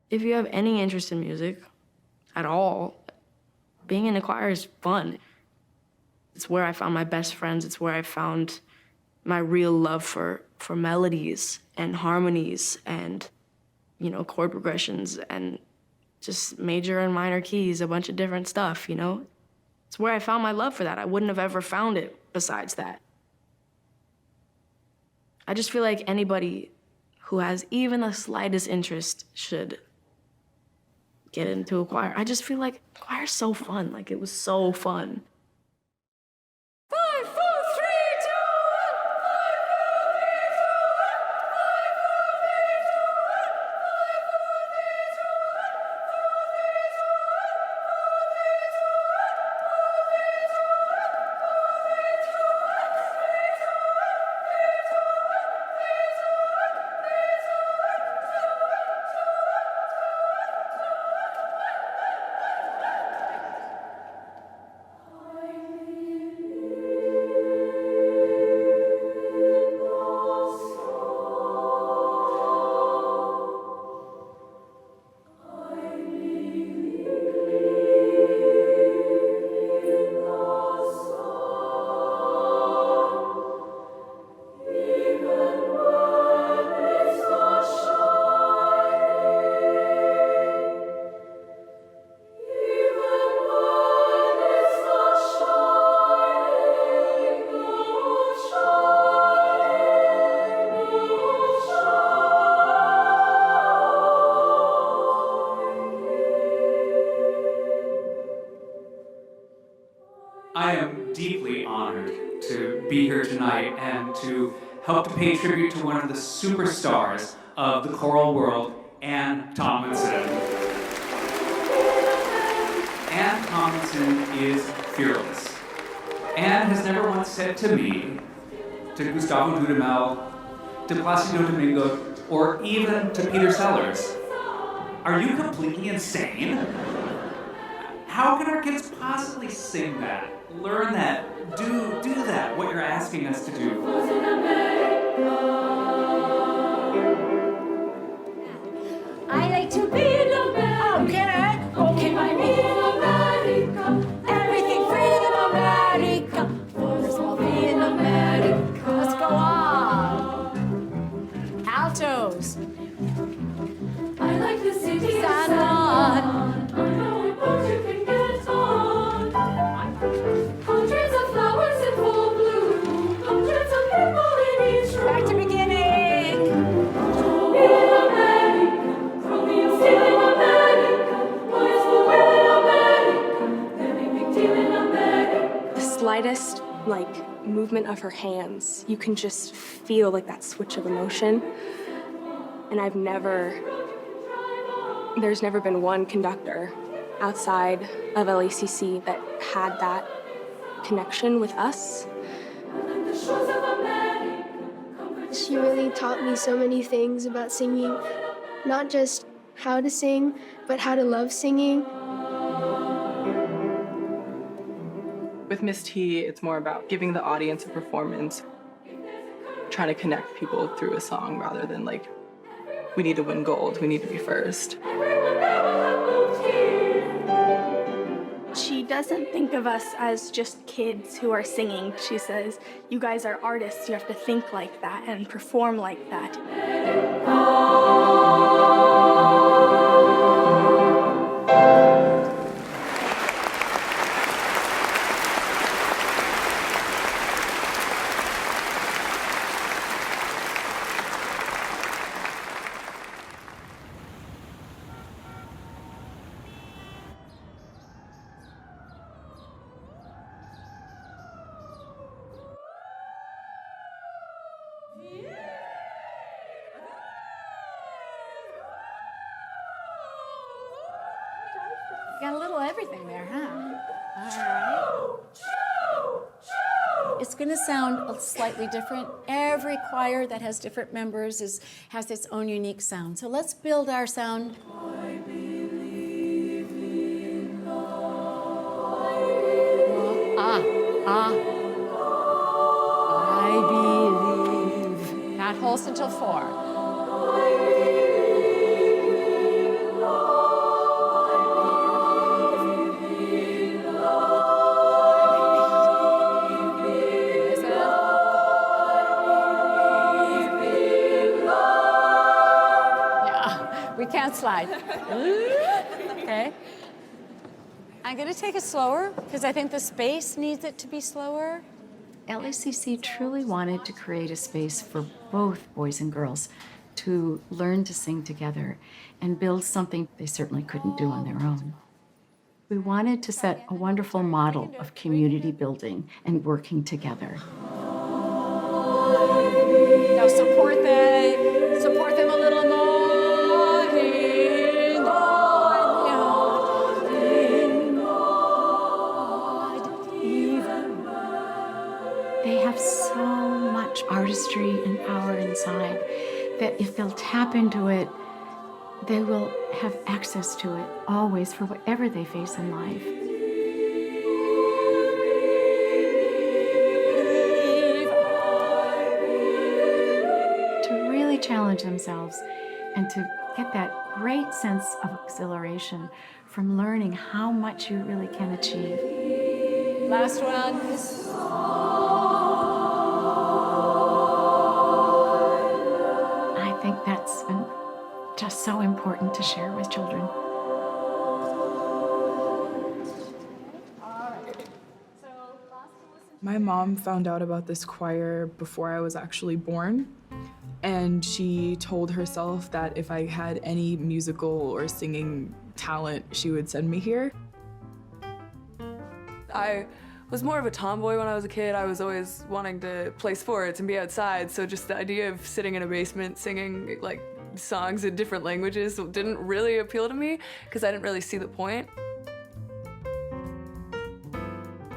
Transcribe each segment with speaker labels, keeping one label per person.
Speaker 1: If you have any interest in music at all, being in a choir is fun. It's where I found my best friends. It's where I found my real love for melodies and harmonies and, you know, chord progressions and just major and minor keys, a bunch of different stuff, you know? It's where I found my love for that. I wouldn't have ever found it besides that. I just feel like anybody who has even the slightest interest should get into a choir. I just feel like choir's so fun. Like, it was so fun.
Speaker 2: 5, 4, 3, 2,
Speaker 3: I am deeply honored to be here tonight and to help to pay tribute to one of the superstars of the choral world, Anne Tomlinson. Anne Tomlinson is fearless. Anne has never once said to me, to Gustavo Dudamel, to Placido Domingo, or even to Peter Sellers, "Are you completely insane? How can our kids possibly sing that, learn that, do that, what you're asking us to do?"
Speaker 2: I like to be in America. Okay, my in America. Everything free in America. First we'll be in America. Let's go on. Altos. I like the city San Juan. I know what you can get on. Hundreds of flowers in full bloom. Hundreds of people in each room. Back to beginning. In America. Romeo still in America. Boys will win in America. Very big deal in America.
Speaker 4: The slightest, movement of her hands, you can just feel, that switch of emotion. And there's never been one conductor outside of LACC that had that connection with us.
Speaker 5: She really taught me so many things about singing, not just how to sing, but how to love singing.
Speaker 6: With Miss T, it's more about giving the audience a performance, trying to connect people through a song rather than we need to win gold, we need to be first.
Speaker 7: She doesn't think of us as just kids who are singing. She says, you guys are artists, you have to think like that and perform like that.
Speaker 8: Got a little everything there, huh? All right. It's going to sound slightly different. Every choir that has different members has its own unique sound. So let's build our sound. I believe in love. I believe. Not holst until 4. can't slide. Okay. I'm going to take it slower because I think the space needs it to be slower. LACC truly wanted to create a space for both boys and girls to learn to sing together and build something they certainly couldn't do on their own. We wanted to set a wonderful model of community building and working together. Now support them a little more. They have so much artistry and power inside that if they'll tap into it, they will have access to it always for whatever they face in life. To really challenge themselves and to get that great sense of exhilaration from learning how much you really can achieve. Last one. I think that's been just so important to share with children.
Speaker 6: My mom found out about this choir before I was actually born, and she told herself that if I had any musical or singing talent, she would send me here.
Speaker 9: I was more of a tomboy when I was a kid. I was always wanting to play sports and be outside, so just the idea of sitting in a basement singing like songs in different languages didn't really appeal to me because I didn't really see the point.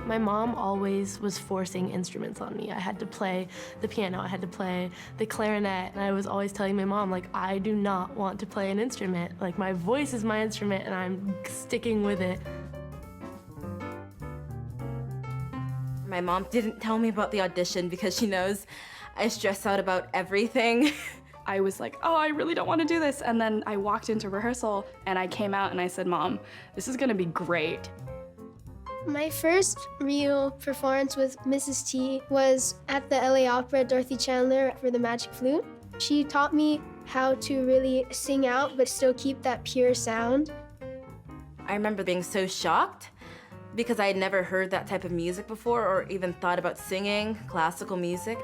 Speaker 1: My mom always was forcing instruments on me. I had to play the piano, I had to play the clarinet, and I was always telling my mom, like, I do not want to play an instrument. Like, my voice is my instrument, and I'm sticking with it.
Speaker 10: My mom didn't tell me about the audition because she knows I stress out about everything.
Speaker 7: I was like, oh, I really don't want to do this. And then I walked into rehearsal and I came out and I said, Mom, this is gonna be great.
Speaker 5: My first real performance with Mrs. T was at the LA Opera, Dorothy Chandler for the Magic Flute. She taught me how to really sing out but still keep that pure sound.
Speaker 10: I remember being so shocked because I had never heard that type of music before or even thought about singing classical music.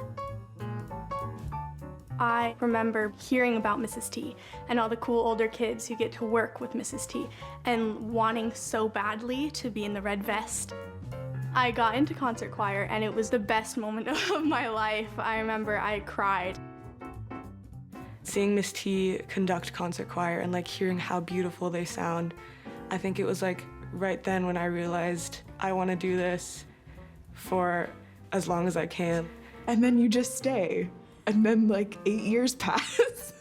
Speaker 7: I remember hearing about Mrs. T and all the cool older kids who get to work with Mrs. T and wanting so badly to be in the red vest. I got into concert choir and it was the best moment of my life. I remember I cried.
Speaker 9: Seeing Miss T conduct concert choir and like hearing how beautiful they sound, I think it was like right then when I realized I want to do this for as long as I can.
Speaker 6: And then you just stay. And then like 8 years pass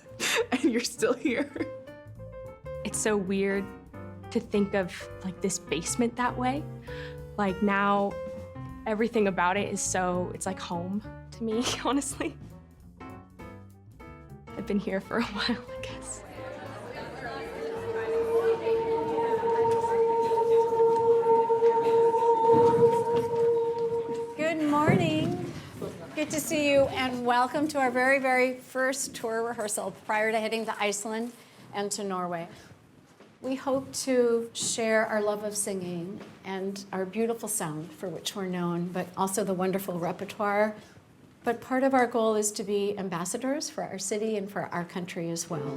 Speaker 6: and you're still here.
Speaker 4: It's so weird to think of like this basement that way. Like now, everything about it is so, it's like home to me, honestly. I've been here for a while, I guess.
Speaker 8: Good morning. Good to see you, and welcome to our very, very first tour rehearsal prior to heading to Iceland and to Norway. We hope to share our love of singing and our beautiful sound for which we're known, but also the wonderful repertoire. But part of our goal is to be ambassadors for our city and for our country as well.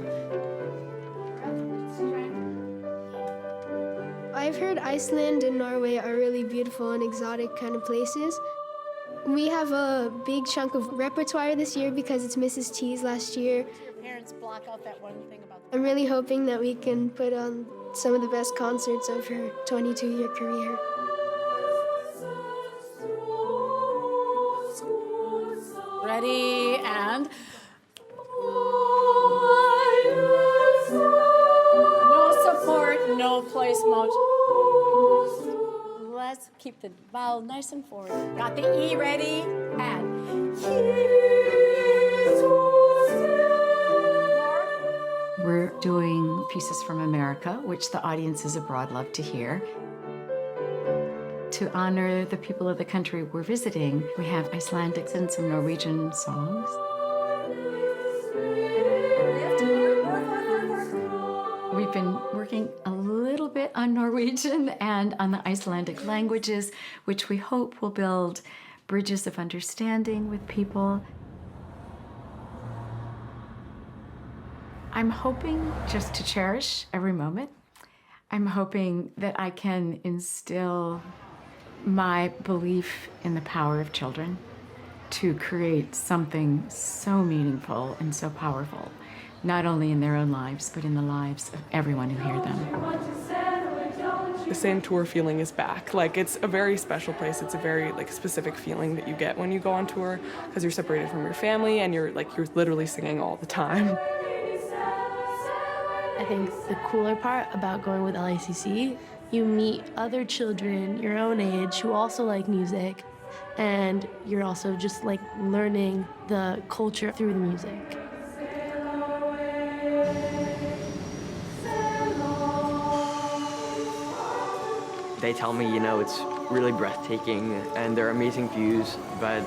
Speaker 5: I've heard Iceland and Norway are really beautiful and exotic kind of places. We have a big chunk of repertoire this year because it's Mrs. T's last year.
Speaker 8: Your parents block out that one thing about
Speaker 5: I'm really hoping that we can put on some of the best concerts of her 22-year career.
Speaker 8: Ready, and no support, no placement. Let's keep the vowel nice and forward. Got the E ready, and we're doing Pieces from America, which the audiences abroad love to hear. To honor the people of the country we're visiting, we have Icelandic and some Norwegian songs.
Speaker 11: We've been working a little bit on Norwegian and on the Icelandic languages, which we hope will build bridges of understanding with people. I'm hoping just to cherish every moment. I'm hoping that I can instill my belief in the power of children to create something so meaningful and so powerful, not only in their own lives, but in the lives of everyone who hear them.
Speaker 9: The same tour feeling is back. Like, it's a very special place. It's a very specific feeling that you get when you go on tour, because you're separated from your family and you're literally singing all the time.
Speaker 12: I think the cooler part about going with LACC, you meet other children your own age who also like music, and you're also just learning the culture through the music.
Speaker 13: They tell me, it's really breathtaking and there are amazing views, but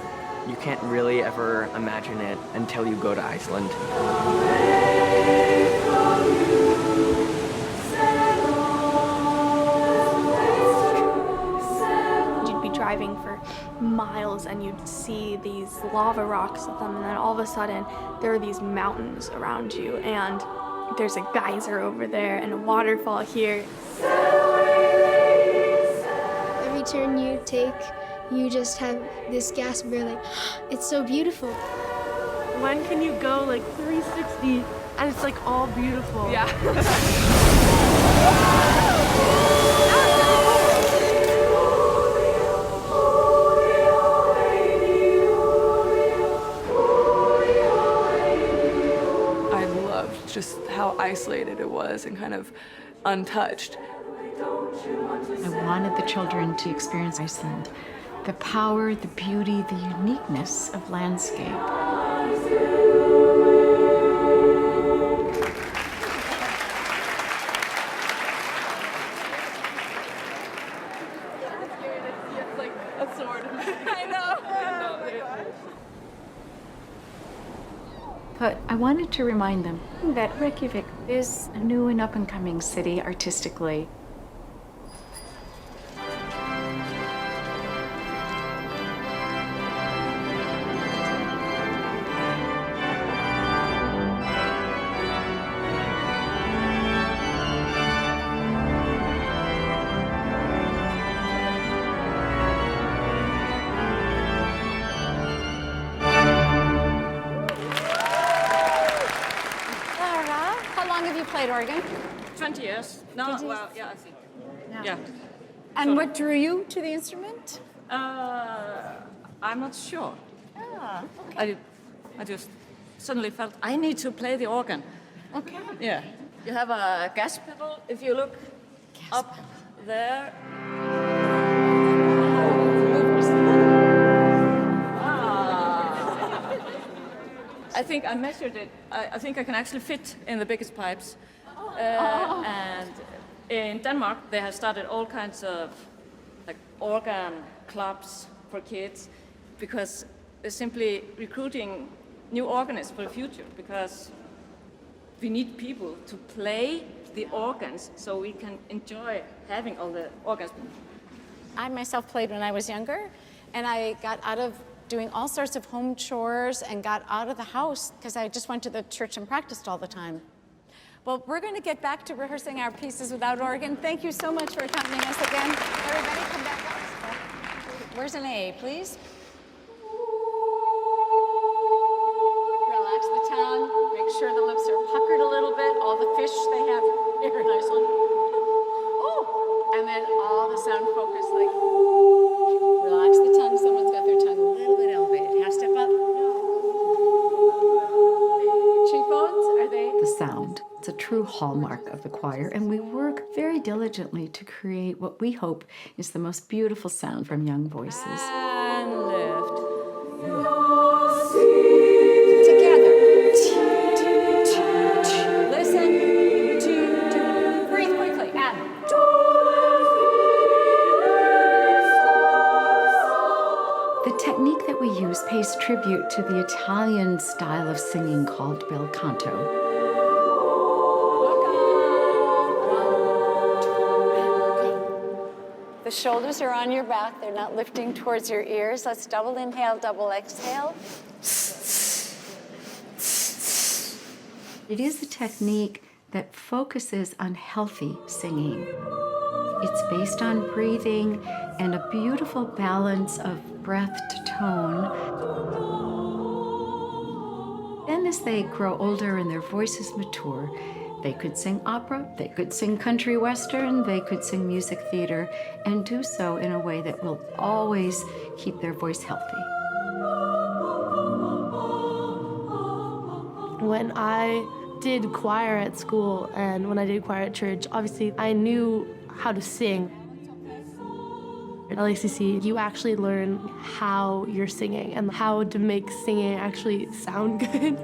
Speaker 13: you can't really ever imagine it until you go to Iceland.
Speaker 7: You'd be driving for miles and you'd see these lava rocks with them, and then all of a sudden there are these mountains around you, and there's a geyser over there and a waterfall here.
Speaker 5: Every turn you take, you just have this gasp where it's so beautiful.
Speaker 12: When can you go 360 and it's all beautiful?
Speaker 9: Yeah. I loved just how isolated it was and kind of untouched.
Speaker 11: I wanted the children to experience Iceland, the power, the beauty, the uniqueness of landscape. But I wanted to remind them that Reykjavik is a new and up-and-coming city artistically.
Speaker 8: How long have you played organ?
Speaker 14: 20 years. No,
Speaker 8: 20 years?
Speaker 14: well, yeah, I think. Yeah.
Speaker 8: And what drew you to the instrument?
Speaker 14: I'm not sure.
Speaker 8: Ah, okay.
Speaker 14: I just suddenly felt I need to play the organ.
Speaker 8: Okay.
Speaker 14: Yeah. You have a gas pedal. If you look up there. I think I measured it. I think I can actually fit in the biggest pipes. And in Denmark, they have started all kinds of organ clubs for kids, because they're simply recruiting new organists for the future, because we need people to play the organs so we can enjoy having all the organs.
Speaker 8: I myself played when I was younger, and I got out of doing all sorts of home chores and got out of the house because I just went to the church and practiced all the time. Well, we're going to get back to rehearsing our pieces without organ. Thank you so much for accompanying us again. Everybody come back up. Where's an A, please? Relax the tongue. Make sure the lips are puckered a little bit. All the fish they have here. Nice one. Oh, and then all the sound focus, relax the tongue. Someone's got their tongue a little bit elevated. Half step up. Cheekbones, are they?
Speaker 11: The sound. It's a true hallmark of the choir, and we work very diligently to create what we hope is the most beautiful sound from young voices.
Speaker 14: And lift.
Speaker 8: Together. Listen. Breathe quickly. And.
Speaker 11: The technique that we use pays tribute to the Italian style of singing called bel canto.
Speaker 8: shoulders are on your back. They're not lifting towards your ears. Let's double inhale, double exhale.
Speaker 11: It is a technique that focuses on healthy singing. It's based on breathing and a beautiful balance of breath to tone. Then as they grow older and their voices mature, they could sing opera, they could sing country western, they could sing music theater, and do so in a way that will always keep their voice healthy.
Speaker 12: When I did choir at school and when I did choir at church, obviously I knew how to sing. At LACC, you actually learn how you're singing and how to make singing actually sound good.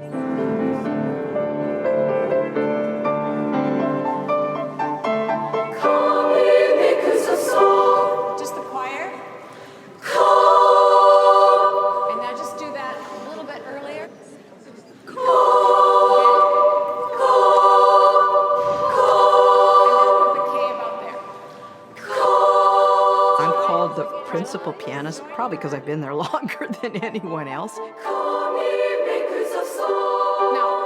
Speaker 8: Just the choir. And now just do that a little bit earlier.
Speaker 15: I'm called the principal pianist, probably because I've been there longer than anyone else.
Speaker 8: Now,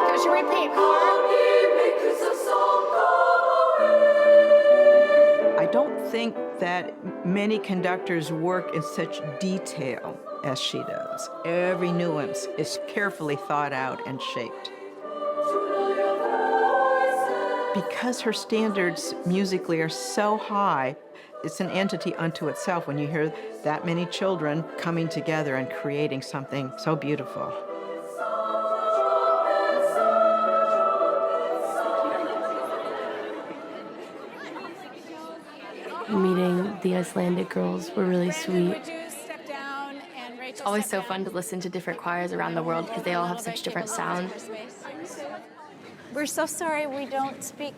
Speaker 8: could you repeat?
Speaker 15: I don't think that many conductors work in such detail as she does. Every nuance is carefully thought out and shaped. Because her standards musically are so high, it's an entity unto itself when you hear that many children coming together and creating something so beautiful.
Speaker 12: Meeting the Icelandic girls were really sweet.
Speaker 16: It's always so fun to listen to different choirs around the world because they all have such different sound.
Speaker 8: We're so sorry we don't speak,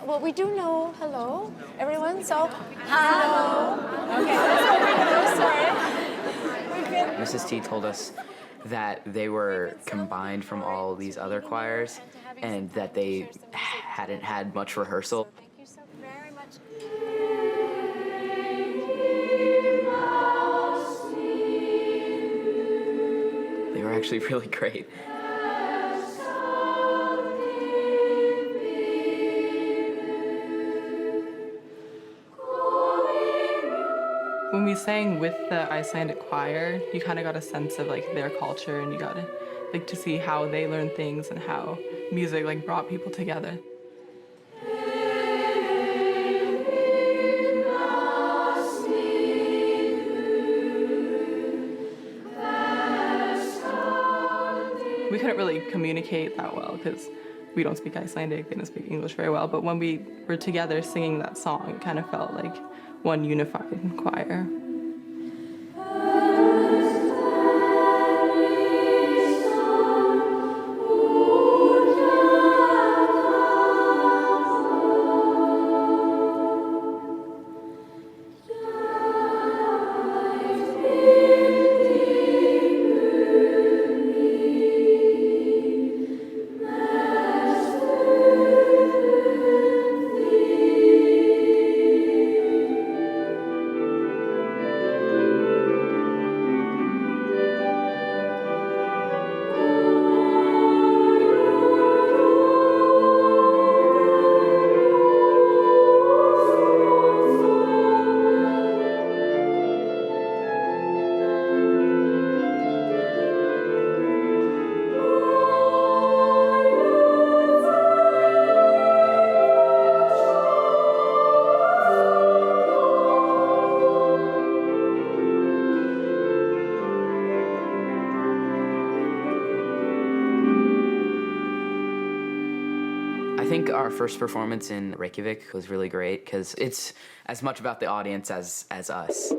Speaker 8: well, we do know hello, everyone, so hello. Okay, we're sorry.
Speaker 13: Mrs. T told us that they were combined from all these other choirs and that they hadn't had much rehearsal.
Speaker 8: Thank you so very much.
Speaker 13: They were actually really great.
Speaker 6: When we sang with the Icelandic choir, you kind of got a sense of like their culture, and you got to see how they learned things and how music brought people together. We couldn't really communicate that well because we don't speak Icelandic, they don't speak English very well, but when we were together singing that song, it kind of felt like one unified choir.
Speaker 13: I think our first performance in Reykjavik was really great because it's as much about the audience as us.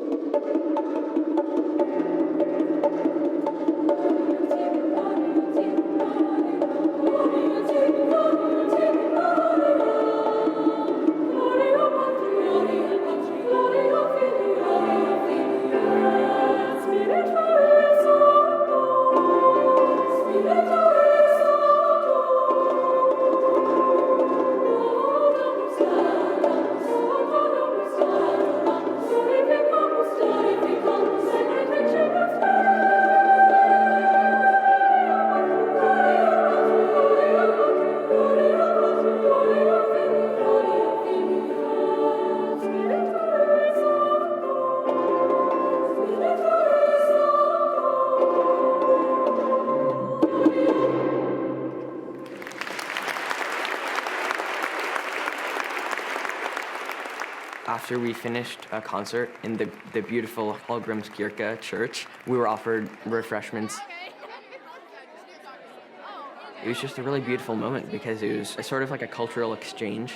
Speaker 2: Thank you.
Speaker 13: After we finished a concert in the beautiful Hallgrimskirke church, we were offered refreshments. It was just a really beautiful moment because it was sort of like a cultural exchange.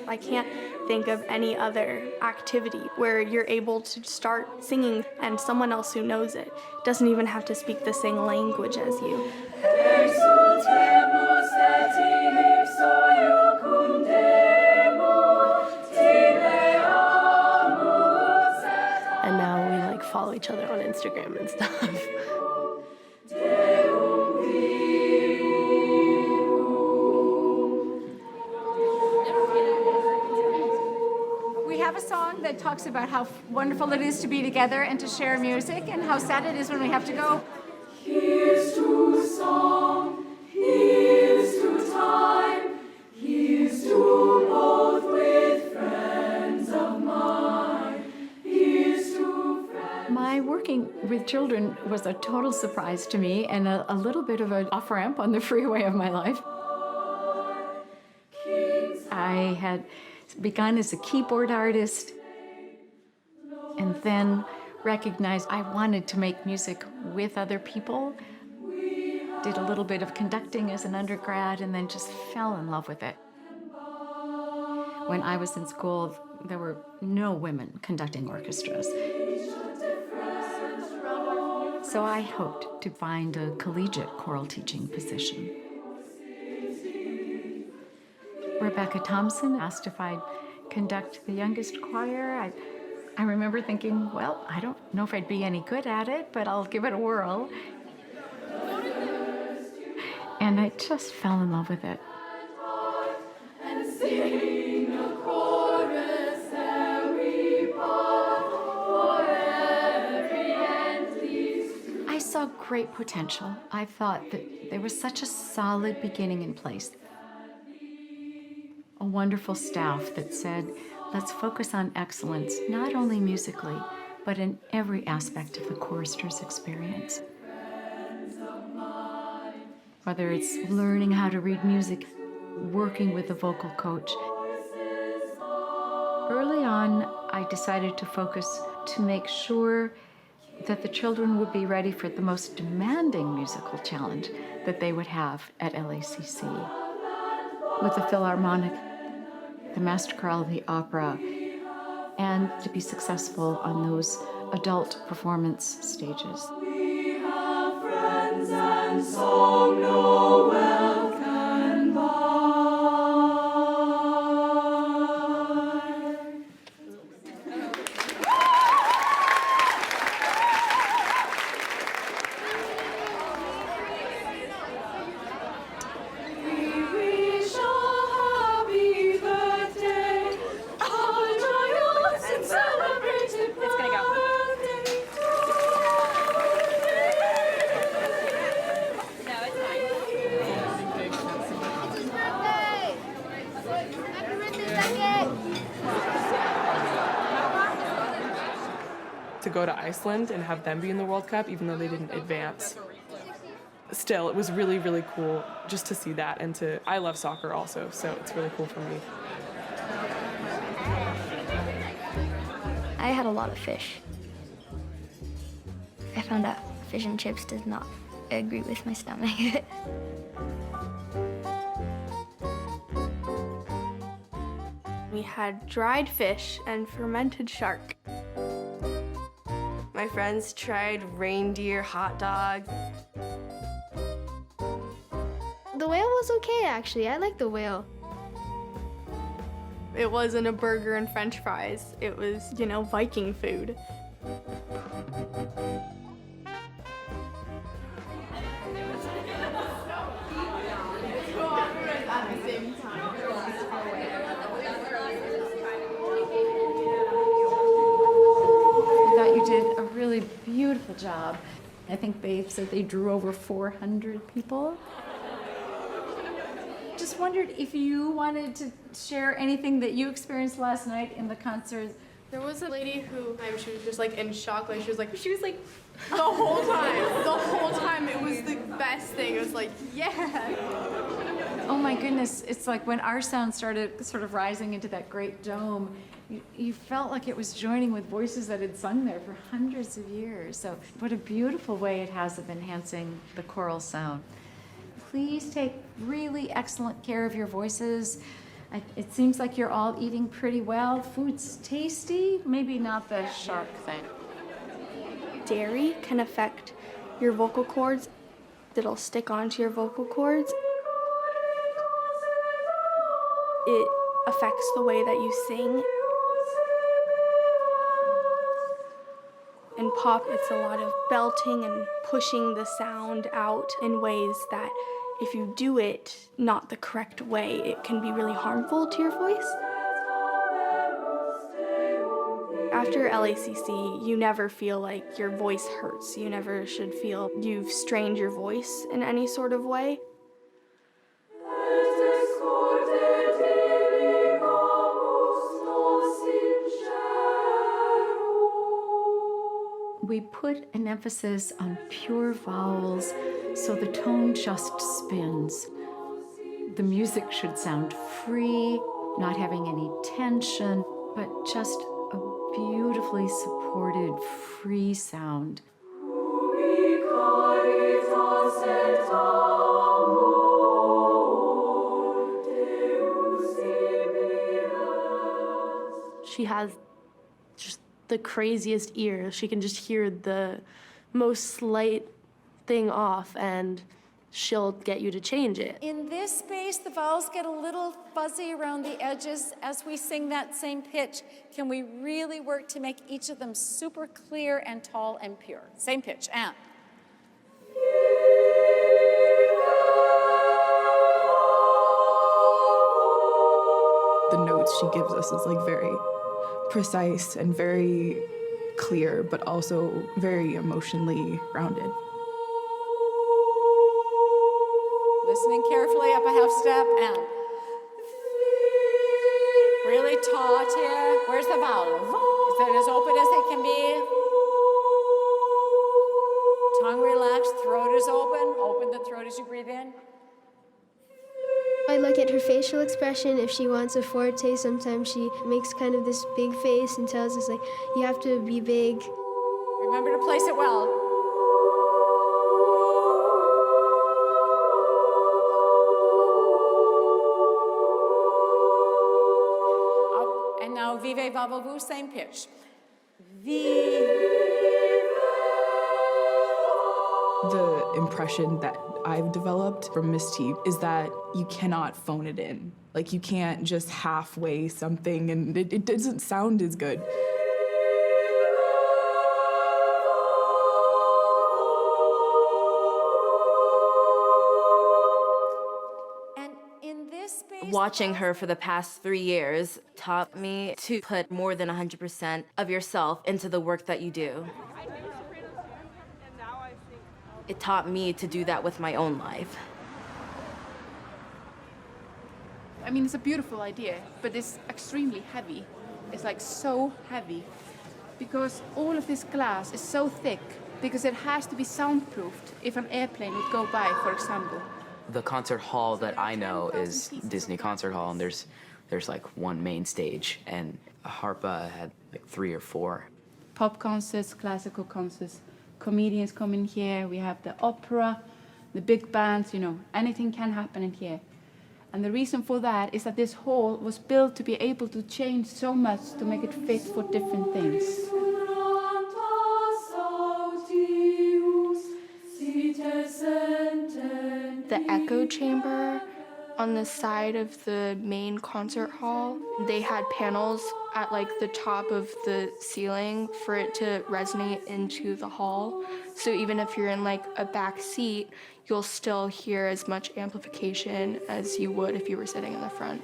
Speaker 7: I can't think of any other activity where you're able to start singing and someone else who knows it doesn't even have to speak the same language as you.
Speaker 12: And now we like follow each other on Instagram and stuff.
Speaker 8: We have a song that talks about how wonderful it is to be together and to share music, and how sad it is when we have to go.
Speaker 2: Here's to song, here's to time, here's to both with friends of mine, here's to friends.
Speaker 11: My working with children was a total surprise to me and a little bit of an off-ramp on the freeway of my life. I had begun as a keyboard artist and then recognized I wanted to make music with other people. Did a little bit of conducting as an undergrad and then just fell in love with it. When I was in school, there were no women conducting orchestras. So I hoped to find a collegiate choral teaching position. Rebecca Thompson asked if I'd conduct the youngest choir. I remember thinking, well, I don't know if I'd be any good at it, but I'll give it a whirl. And I just fell in love with it.
Speaker 2: And sing a chorus every part for every end leads to.
Speaker 11: I saw great potential. I thought that there was such a solid beginning in place. A wonderful staff that said, let's focus on excellence, not only musically, but in every aspect of the chorister's experience. Whether it's learning how to read music, working with a vocal coach. Early on, I decided to focus to make sure that the children would be ready for the most demanding musical challenge that they would have at LACC. With the Philharmonic, the Master Chorale of the Opera, and to be successful on those adult performance stages.
Speaker 2: We have friends and song no well can buy.
Speaker 9: To go to Iceland and have them be in the World Cup, even though they didn't advance. Still, it was really, really cool just to see that, and I love soccer also, so it's really cool for me.
Speaker 17: I had a lot of fish. I found out fish and chips does not agree with my stomach.
Speaker 7: We had dried fish and fermented shark.
Speaker 18: My friends tried reindeer hot dog.
Speaker 5: The whale was okay, actually. I like the whale.
Speaker 7: It wasn't a burger and french fries. It was, Viking food.
Speaker 11: Did a really beautiful job. I think they said they drew over 400 people.
Speaker 8: just wondered if you wanted to share anything that you experienced last night in the concert.
Speaker 7: There was a lady who she was just like in shock, like she was like the whole time. It was the best thing. It was like, yeah.
Speaker 8: Oh my goodness, it's like when our sound started sort of rising into that great dome, you felt like it was joining with voices that had sung there for hundreds of years. So what a beautiful way it has of enhancing the choral sound. Please take really excellent care of your voices. It seems like you're all eating pretty well. Food's tasty, maybe not the shark thing.
Speaker 7: Dairy can affect your vocal cords. It'll stick onto your vocal cords. It affects the way that you sing. In pop, it's a lot of belting and pushing the sound out in ways that if you do it not the correct way, it can be really harmful to your voice. After LACC, you never feel like your voice hurts. You never should feel you've strained your voice in any sort of way.
Speaker 11: We put an emphasis on pure vowels so the tone just spins. The music should sound free, not having any tension, but just a beautifully supported, free sound.
Speaker 12: She has just the craziest ear. She can just hear the most slight thing off and she'll get you to change it.
Speaker 8: In this space, the vowels get a little fuzzy around the edges as we sing that same pitch. Can we really work to make each of them super clear and tall and pure? Same pitch, and.
Speaker 6: The notes she gives us is like very precise and very clear, but also very emotionally grounded.
Speaker 8: Listening carefully, up a half step, and. Really taut here. Where's the vowel? Is it as open as it can be? Tongue relaxed, throat is open. Open the throat as you breathe in.
Speaker 5: I look at her facial expression. If she wants a forte, sometimes she makes kind of this big face and tells us, like, you have to be big.
Speaker 8: Remember to place it well. Up, and now vive va va vu, same pitch.
Speaker 6: The impression that I've developed from Miss T is that you cannot phone it in. Like, you can't just halfway something and it doesn't sound as good.
Speaker 8: And in this space,
Speaker 10: Watching her for the past 3 years taught me to put more than 100% of yourself into the work that you do. It taught me to do that with my own life.
Speaker 19: I mean, it's a beautiful idea, but it's extremely heavy. It's like so heavy because all of this glass is so thick because it has to be soundproofed if an airplane would go by, for example.
Speaker 20: The concert hall that I know is Disney Concert Hall, and there's like one main stage, and Harpa had like 3 or 4.
Speaker 19: Pop concerts, classical concerts, comedians come in here, we have the opera, the big bands, you know, anything can happen in here. And the reason for that is that this hall was built to be able to change so much to make it fit for different things.
Speaker 7: The echo chamber on the side of the main concert hall, they had panels at like the top of the ceiling for it to resonate into the hall. So even if you're in like a back seat, you'll still hear as much amplification as you would if you were sitting in the front.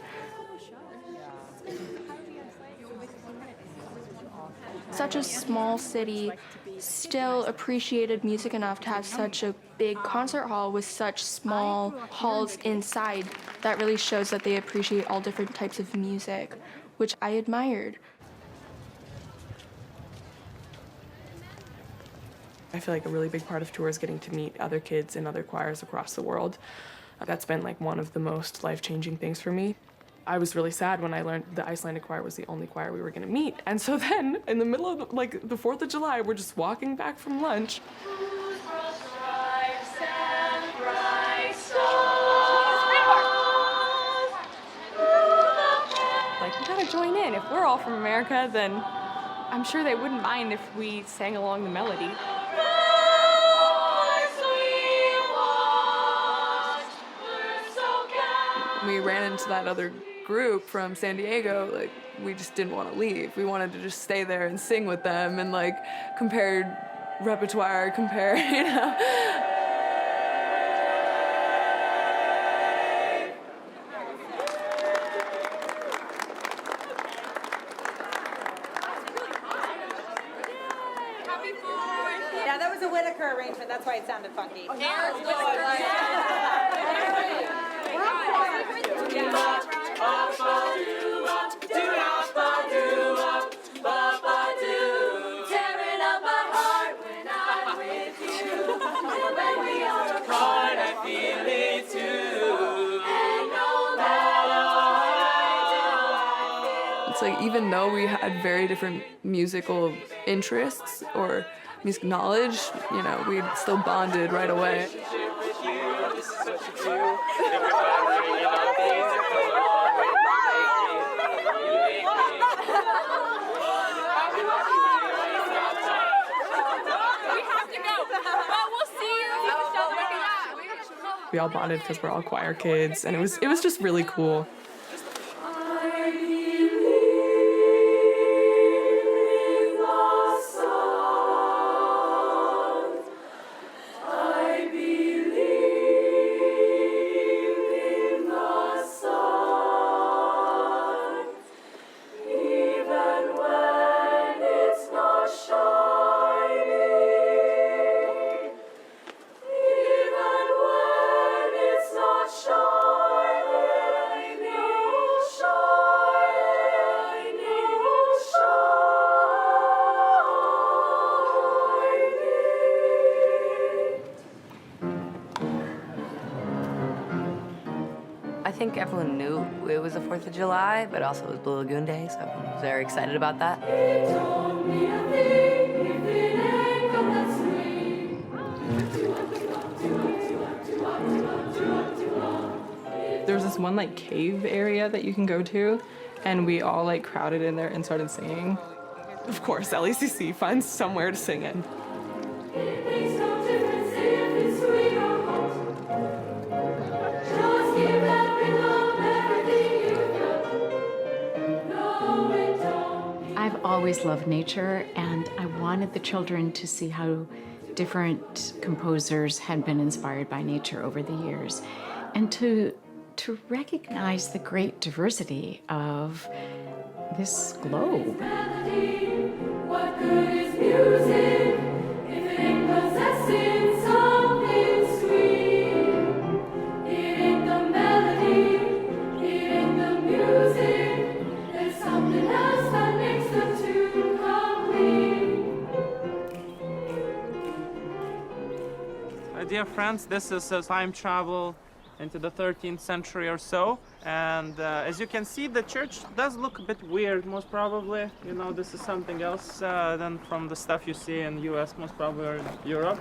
Speaker 7: Such a small city, still appreciated music enough to have such a big concert hall with such small halls inside. That really shows that they appreciate all different types of music, which I admired.
Speaker 9: I feel like a really big part of tour is getting to meet other kids and other choirs across the world. That's been like one of the most life-changing things for me. I was really sad when I learned the Icelandic choir was the only choir we were gonna meet. And so then, in the middle of the 4th of July, we're just walking back from lunch.
Speaker 4: Like, we gotta join in. If we're all from America, then I'm sure they wouldn't mind if we sang along the melody.
Speaker 9: We ran into that other group from San Diego, like, we just didn't want to leave. We wanted to just stay there and sing with them and, like, compare repertoire, you know.
Speaker 21: Yeah, that was a Whitaker arrangement. That's why it sounded funky.
Speaker 9: It's like, even though we had very different musical interests or music knowledge, you know, we still bonded right away. We all bonded because we're all choir kids, and it was just really cool.
Speaker 22: I think everyone knew it was the 4th of July, but also it was Blue Lagoon Day, so everyone was very excited about that.
Speaker 6: There's this one like cave area that you can go to, and we all like crowded in there and started singing.
Speaker 9: Of course, LACC finds somewhere to sing in.
Speaker 11: I've always loved nature, and I wanted the children to see how different composers had been inspired by nature over the years, and to recognize the great diversity of this globe.
Speaker 2: What good is music if it ain't possessing something sweet? It ain't the melody, it ain't the music. There's something else that makes the tune complete.
Speaker 23: Dear friends, this is a time travel into the 13th century or so, and as you can see, the church does look a bit weird, most probably. You know, this is something else than from the stuff you see in US, most probably, or in Europe.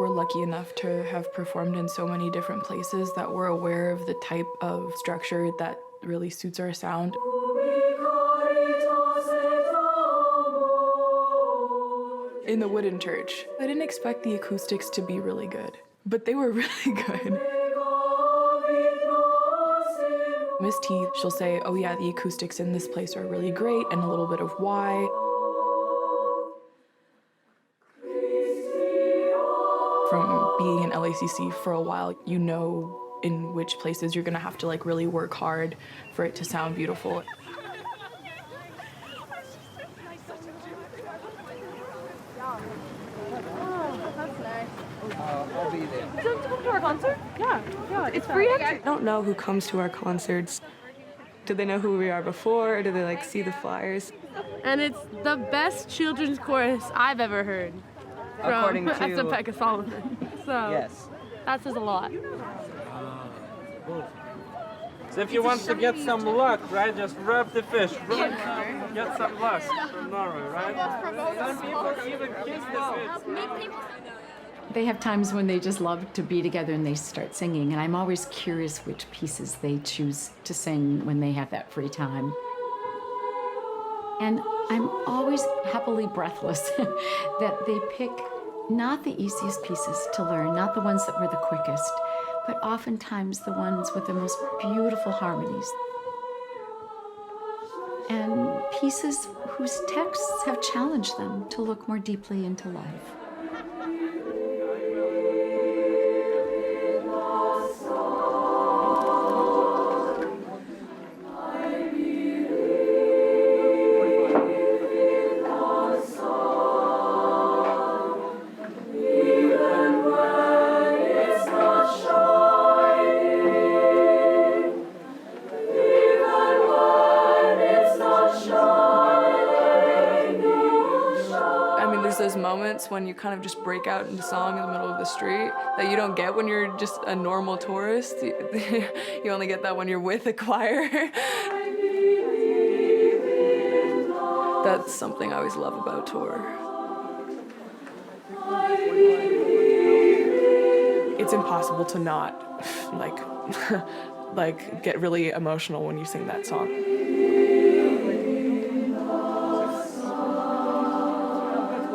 Speaker 9: We're lucky enough to have performed in so many different places that we're aware of the type of structure that really suits our sound. In the wooden church, I didn't expect the acoustics to be really good, but they were really good. Miss T, she'll say, oh yeah, the acoustics in this place are really great, and a little bit of why.
Speaker 6: from being in LACC for a while, you know in which places you're gonna have to like really work hard for it to sound beautiful.
Speaker 9: I'll be there.
Speaker 4: You don't come to our concert? Yeah, it's free entry.
Speaker 9: I don't know who comes to our concerts. Do they know who we are before, or do they like see the flyers?
Speaker 12: And it's the best children's chorus I've ever heard.
Speaker 13: According to
Speaker 12: Pekka Solomon. So
Speaker 13: yes.
Speaker 12: that says a lot.
Speaker 23: So if you want to get some luck, right, just rub the fish. Get some luck from Norway, right? Some people even kiss the fish.
Speaker 11: They have times when they just love to be together and they start singing, and I'm always curious which pieces they choose to sing when they have that free time. And I'm always happily breathless that they pick not the easiest pieces to learn, not the ones that were the quickest, but oftentimes the ones with the most beautiful harmonies. And pieces whose texts have challenged them to look more deeply into life.
Speaker 6: Those moments when you kind of just break out into song in the middle of the street that you don't get when you're just a normal tourist. You only get that when you're with a choir. That's something I always love about tour. It's impossible to not like get really emotional when you sing that song.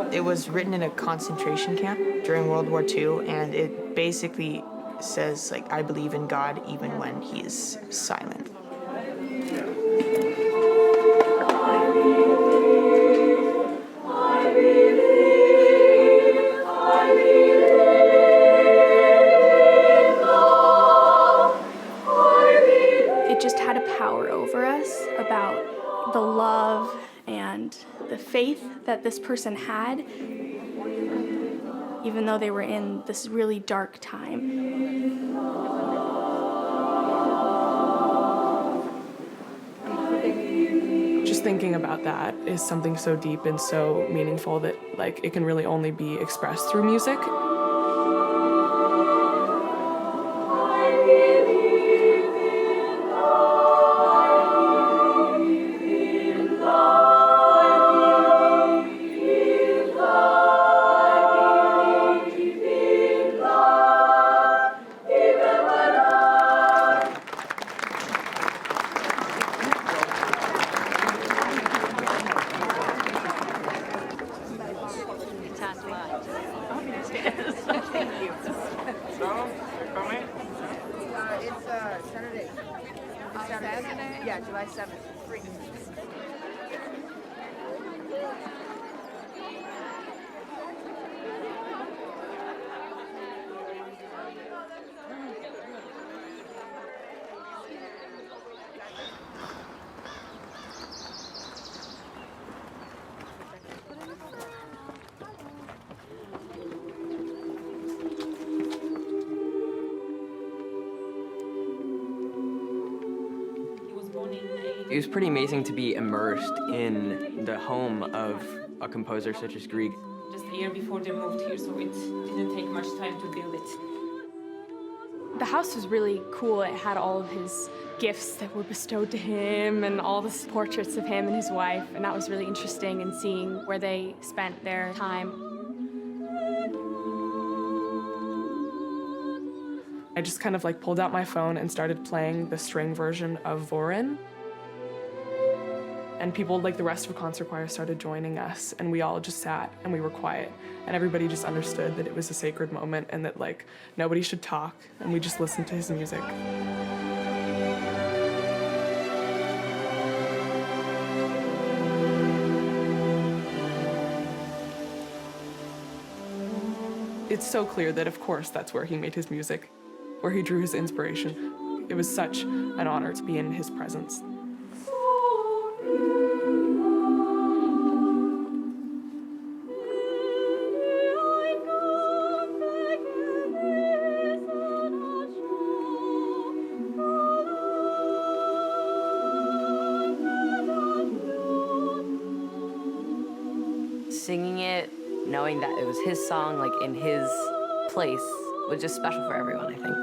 Speaker 1: It was written in a concentration camp during World War II, and it basically says, like, I believe in God even when he is silent.
Speaker 7: It just had a power over us about the love and the faith that this person had, even though they were in this really dark time.
Speaker 6: Just thinking about that is something so deep and so meaningful that like it can really only be expressed through music.
Speaker 23: Thank you. So, you're coming?
Speaker 3: It's Saturday. Saturday? Yeah, July 7th. Free.
Speaker 13: It was pretty amazing to be immersed in the home of a composer such as Grieg.
Speaker 14: Just a year before they moved here, so it didn't take much time to build it.
Speaker 4: The house was really cool. It had all of his gifts that were bestowed to him and all the portraits of him and his wife, and that was really interesting, and seeing where they spent their time.
Speaker 6: I just kind of like pulled out my phone and started playing the string version of Vorin. And people, like the rest of the concert choir, started joining us, and we all just sat and we were quiet, and everybody just understood that it was a sacred moment and that like nobody should talk, and we just listened to his music. It's so clear that, of course, that's where he made his music, where he drew his inspiration. It was such an honor to be in his presence.
Speaker 22: Singing it, knowing that it was his song, like in his place, was just special for everyone, I think.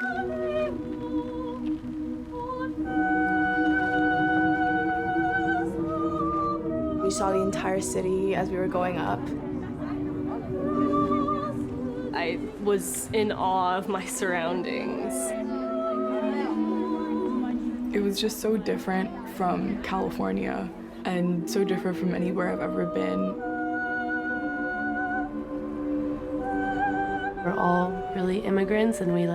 Speaker 7: We saw the entire city as we were going up.
Speaker 12: I was in awe of my surroundings.
Speaker 6: It was just so different from California and so different from anywhere I've ever been.
Speaker 12: We're all really immigrants and we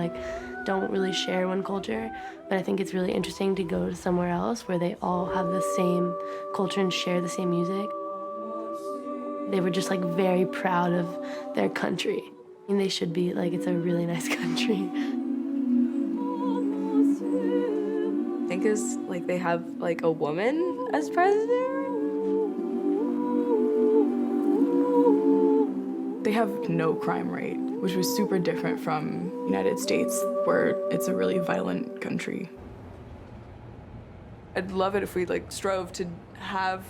Speaker 12: don't really share one culture, but I think it's really interesting to go to somewhere else where they all have the same culture and share the same music. They were just very proud of their country. And they should be, it's a really nice country.
Speaker 18: I think is they have a woman as president.
Speaker 6: They have no crime rate, which was super different from United States, where it's a really violent country. I'd love it if we strove to have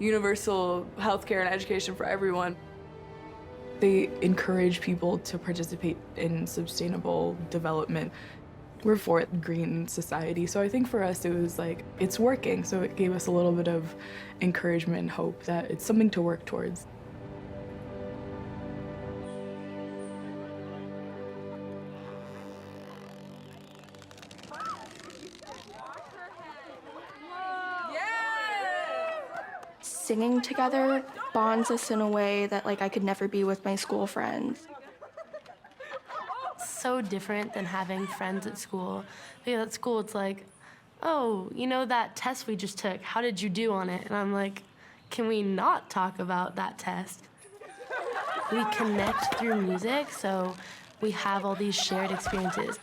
Speaker 6: universal healthcare and education for everyone. They encourage people to participate in sustainable development. We're for a green society, so I think for us it was it's working, so it gave us a little bit of encouragement and hope that it's something to work towards.
Speaker 7: Singing together bonds us in a way that I could never be with my school friends.
Speaker 12: So different than having friends at school. Because at school it's oh, that test we just took, how did you do on it? And I'm can we not talk about that test? We connect through music, so we have all these shared experiences.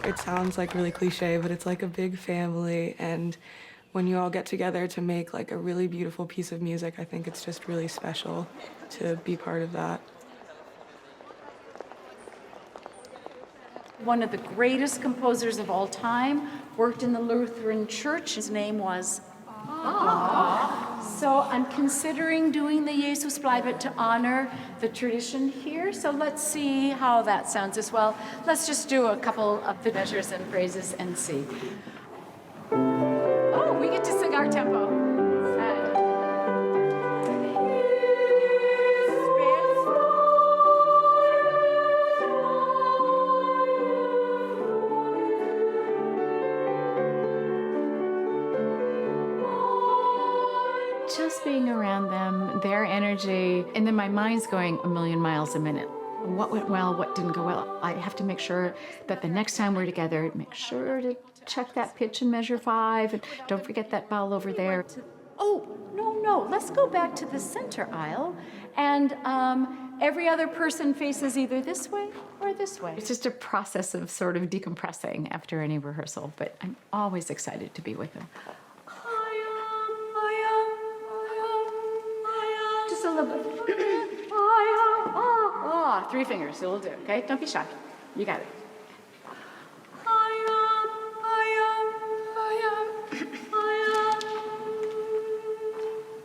Speaker 9: It sounds really cliche, but it's a big family, and when you all get together to make a really beautiful piece of music, I think it's just really special to be part of that.
Speaker 11: One of the greatest composers of all time worked in the Lutheran Church. His name was So I'm considering doing the Jesus Bleibet to honor the tradition here. So let's see how that sounds as well. Let's just do a couple of the measures and phrases and see. Oh, we get to sing our tempo. Just being around them, their energy, and then my mind's going a million miles a minute. What went well, what didn't go well? I have to make sure that the next time we're together, make sure to check that pitch and measure 5, and don't forget that bowel over there. Oh, no, let's go back to the center aisle, and every other person faces either this way or this way. It's just a process of sort of decompressing after any rehearsal, but I'm always excited to be with them. Just a little bit. 3 fingers, it'll do, okay? Don't be shy. You got it.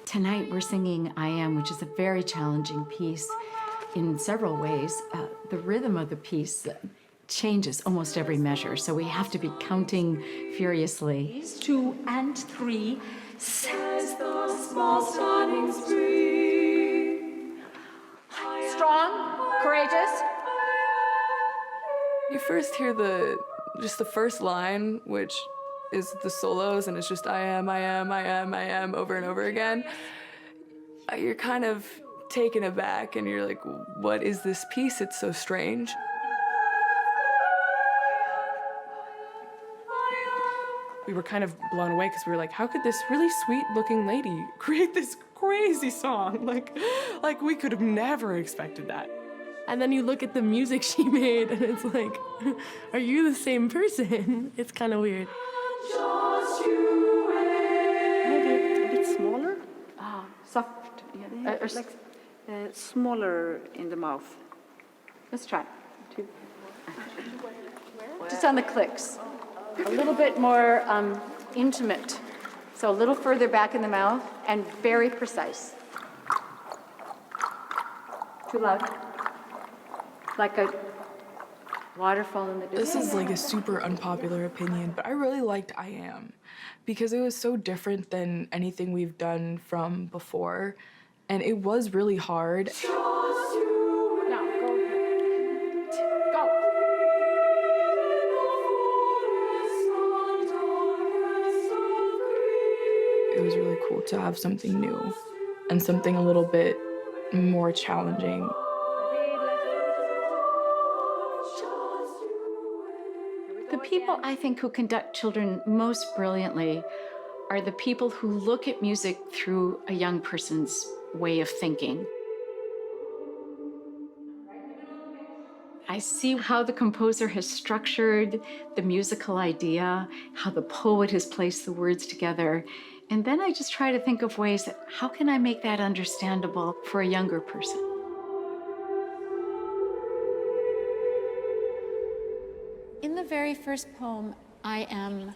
Speaker 11: Tonight we're singing I Am, which is a very challenging piece in several ways. The rhythm of the piece changes almost every measure, so we have to be counting furiously. 2 and 3, says the small standing spring. Strong, courageous.
Speaker 6: You first hear just the first line, which is the solos, and it's just I am over and over again. You're kind of taken aback, and you're like, what is this piece? It's so strange.
Speaker 15: We were kind of blown away because we were like, how could this really sweet-looking lady create this crazy song? Like we could have never expected that.
Speaker 12: And then you look at the music she made, and it's like, are you the same person? It's kind of weird.
Speaker 16: Maybe a bit smaller.
Speaker 19: Soft.
Speaker 16: Smaller in the mouth.
Speaker 19: Let's try. Just on the clicks. A little bit more intimate. So a little further back in the mouth and very precise. Too loud. Like a waterfall in the distance.
Speaker 6: This is like a super unpopular opinion, but I really liked I Am because it was so different than anything we've done from before, and it was really hard. It was really cool to have something new and something a little bit more challenging.
Speaker 11: The people, I think, who conduct children most brilliantly are the people who look at music through a young person's way of thinking. I see how the composer has structured the musical idea, how the poet has placed the words together, and then I just try to think of ways that, how can I make that understandable for a younger person?
Speaker 8: In the very first poem, I Am,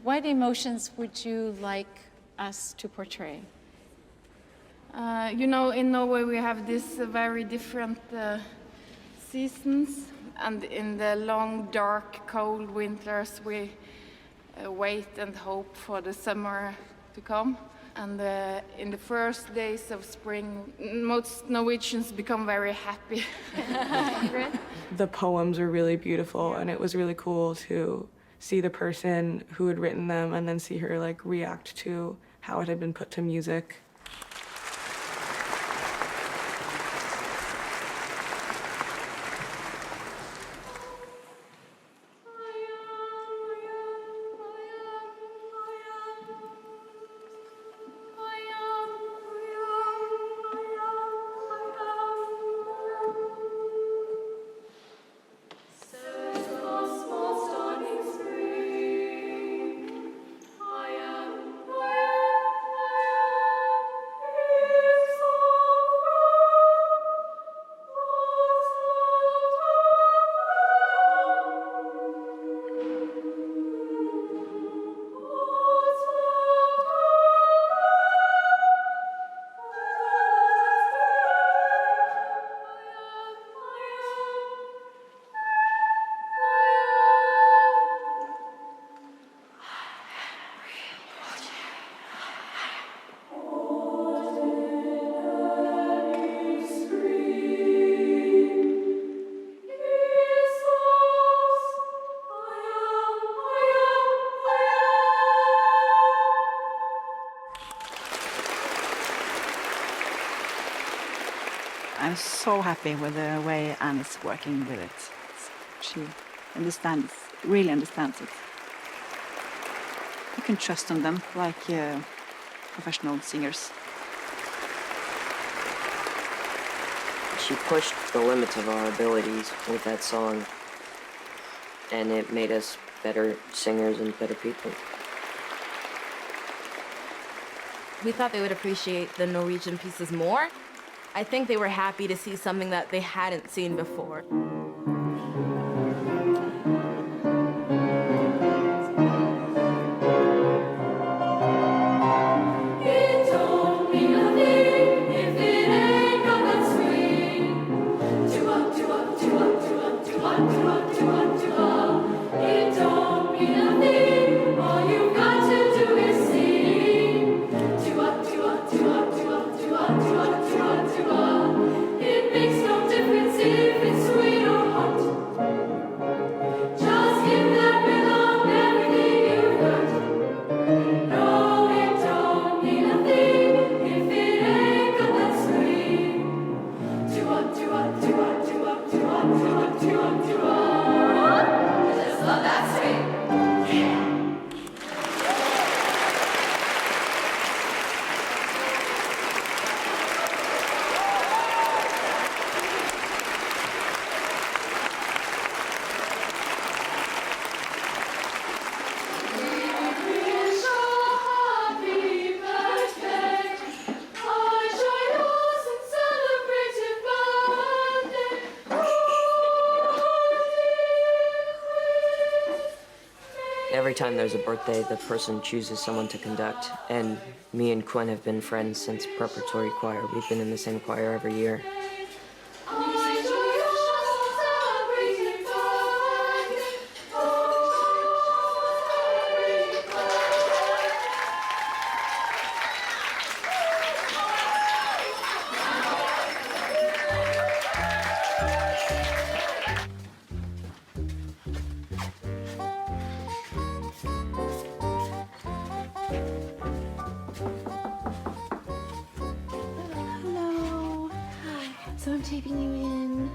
Speaker 8: what emotions would you like us to portray?
Speaker 17: You know, in Norway we have this very different seasons, and in the long, dark, cold winters we wait and hope for the summer to come. And in the first days of spring, most Norwegians become very happy.
Speaker 9: The poems were really beautiful, and it was really cool to see the person who had written them and then see her like react to how it had been put to music.
Speaker 16: I'm so happy with the way Anne is working with it. She really understands it. You can trust on them like professional singers.
Speaker 13: She pushed the limits of our abilities with that song, and it made us better singers and better people.
Speaker 10: We thought they would appreciate the Norwegian pieces more. I think they were happy to see something that they hadn't seen before.
Speaker 2: It makes no difference if it's sweet
Speaker 13: time there's a birthday, the person chooses someone to conduct. And me and Quinn have been friends since preparatory choir. We've been in the same choir every year.
Speaker 12: Hello. So I'm taping you in.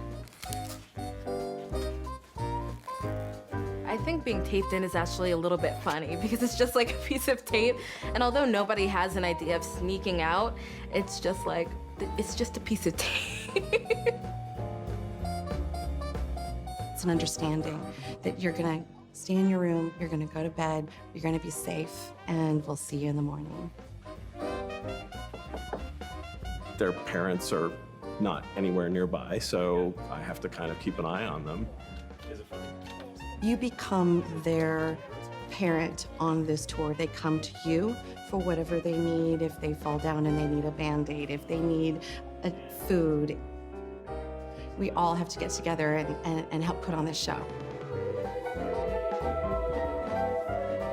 Speaker 10: I think being taped in is actually a little bit funny because it's just like a piece of tape. And although nobody has an idea of sneaking out, it's just like, it's just a piece of tape.
Speaker 5: It's an understanding that you're gonna stay in your room, you're gonna go to bed, you're gonna be safe, and we'll see you in the morning.
Speaker 20: Their parents are not anywhere nearby, so I have to kind of keep an eye on them.
Speaker 5: You become their parent on this tour. They come to you for whatever they need, if they fall down and they need a Band-Aid, if they need food. We all have to get together and help put on this show.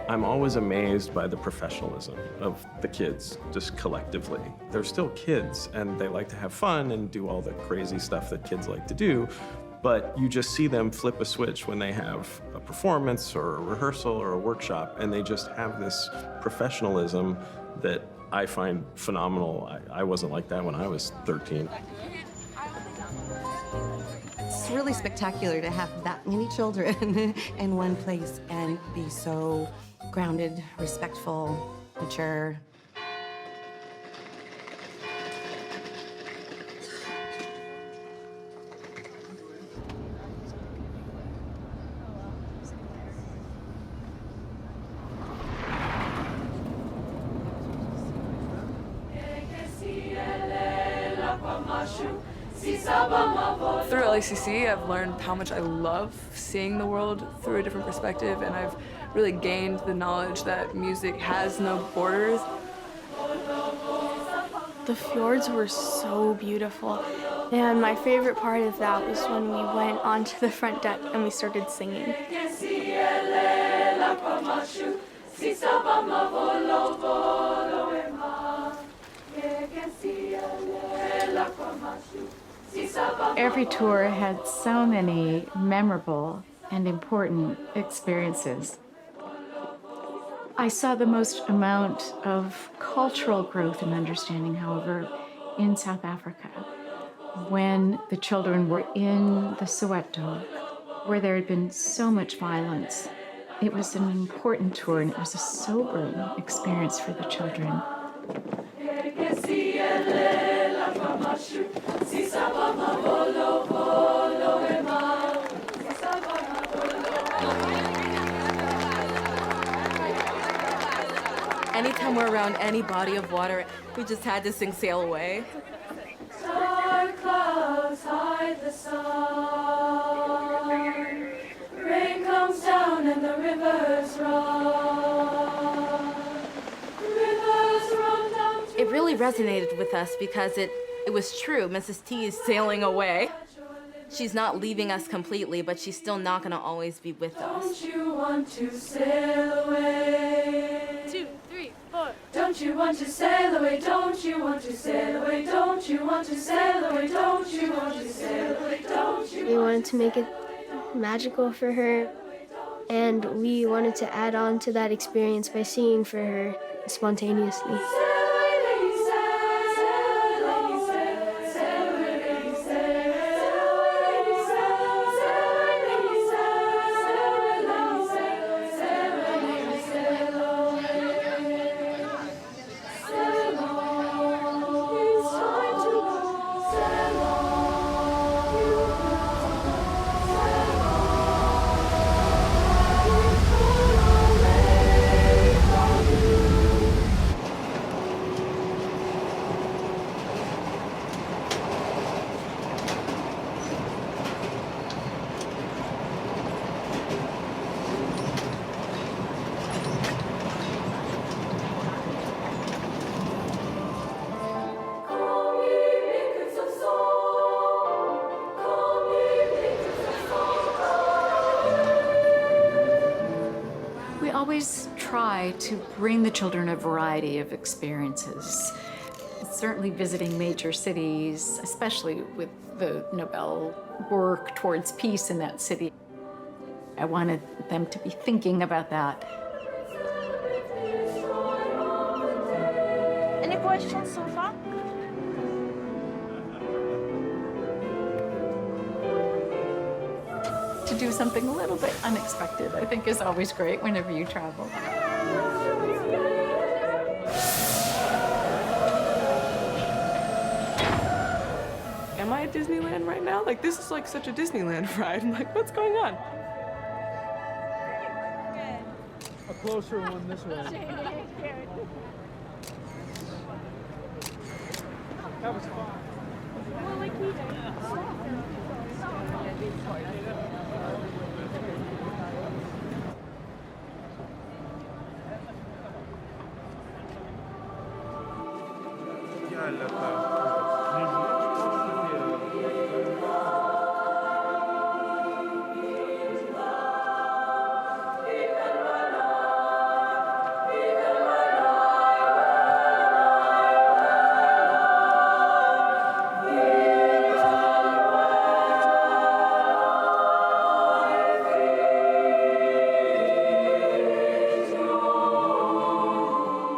Speaker 20: I'm always amazed by the professionalism of the kids, just collectively. They're still kids, and they like to have fun and do all the crazy stuff that kids like to do, but you just see them flip a switch when they have a performance or a rehearsal or a workshop, and they just have this professionalism that I find phenomenal. I wasn't like that when I was 13.
Speaker 5: It's really spectacular to have that many children in one place and be so grounded, respectful, mature.
Speaker 6: Through LACC, I've learned how much I love seeing the world through a different perspective, and I've really gained the knowledge that music has no borders.
Speaker 7: The fjords were so beautiful. And my favorite part of that was when we went onto the front deck and we started singing.
Speaker 11: Every tour had so many memorable and important experiences. I saw the most amount of cultural growth and understanding, however, in South Africa, when the children were in the Soweto, where there had been so much violence. It was an important tour, and it was a sobering experience for the children.
Speaker 10: Anytime we're around any body of water, we just had to sing Sail Away.
Speaker 2: Dark clouds hide the sun. Rain comes down and the rivers run. Rivers run down to
Speaker 10: It really resonated with us because it was true. Mrs. T is sailing away. She's not leaving us completely, but she's still not going to always be with us.
Speaker 2: Don't you want to sail away?
Speaker 7: 2, 3, 4.
Speaker 2: Don't you want to sail away? Don't you want to sail away? Don't you want to sail away? Don't you want to sail away? Don't you?
Speaker 21: We wanted to make it magical for her, and we wanted to add on to that experience by singing for her spontaneously.
Speaker 11: try to bring the children a variety of experiences. Certainly visiting major cities, especially with the Nobel work towards peace in that city. I wanted them to be thinking about that.
Speaker 1: Any questions so far?
Speaker 11: To do something a little bit unexpected, I think, is always great whenever you travel.
Speaker 15: Am I at Disneyland right now? Like, this is like such a Disneyland ride. I'm like, what's going on?
Speaker 3: A closer one this way. That was fun.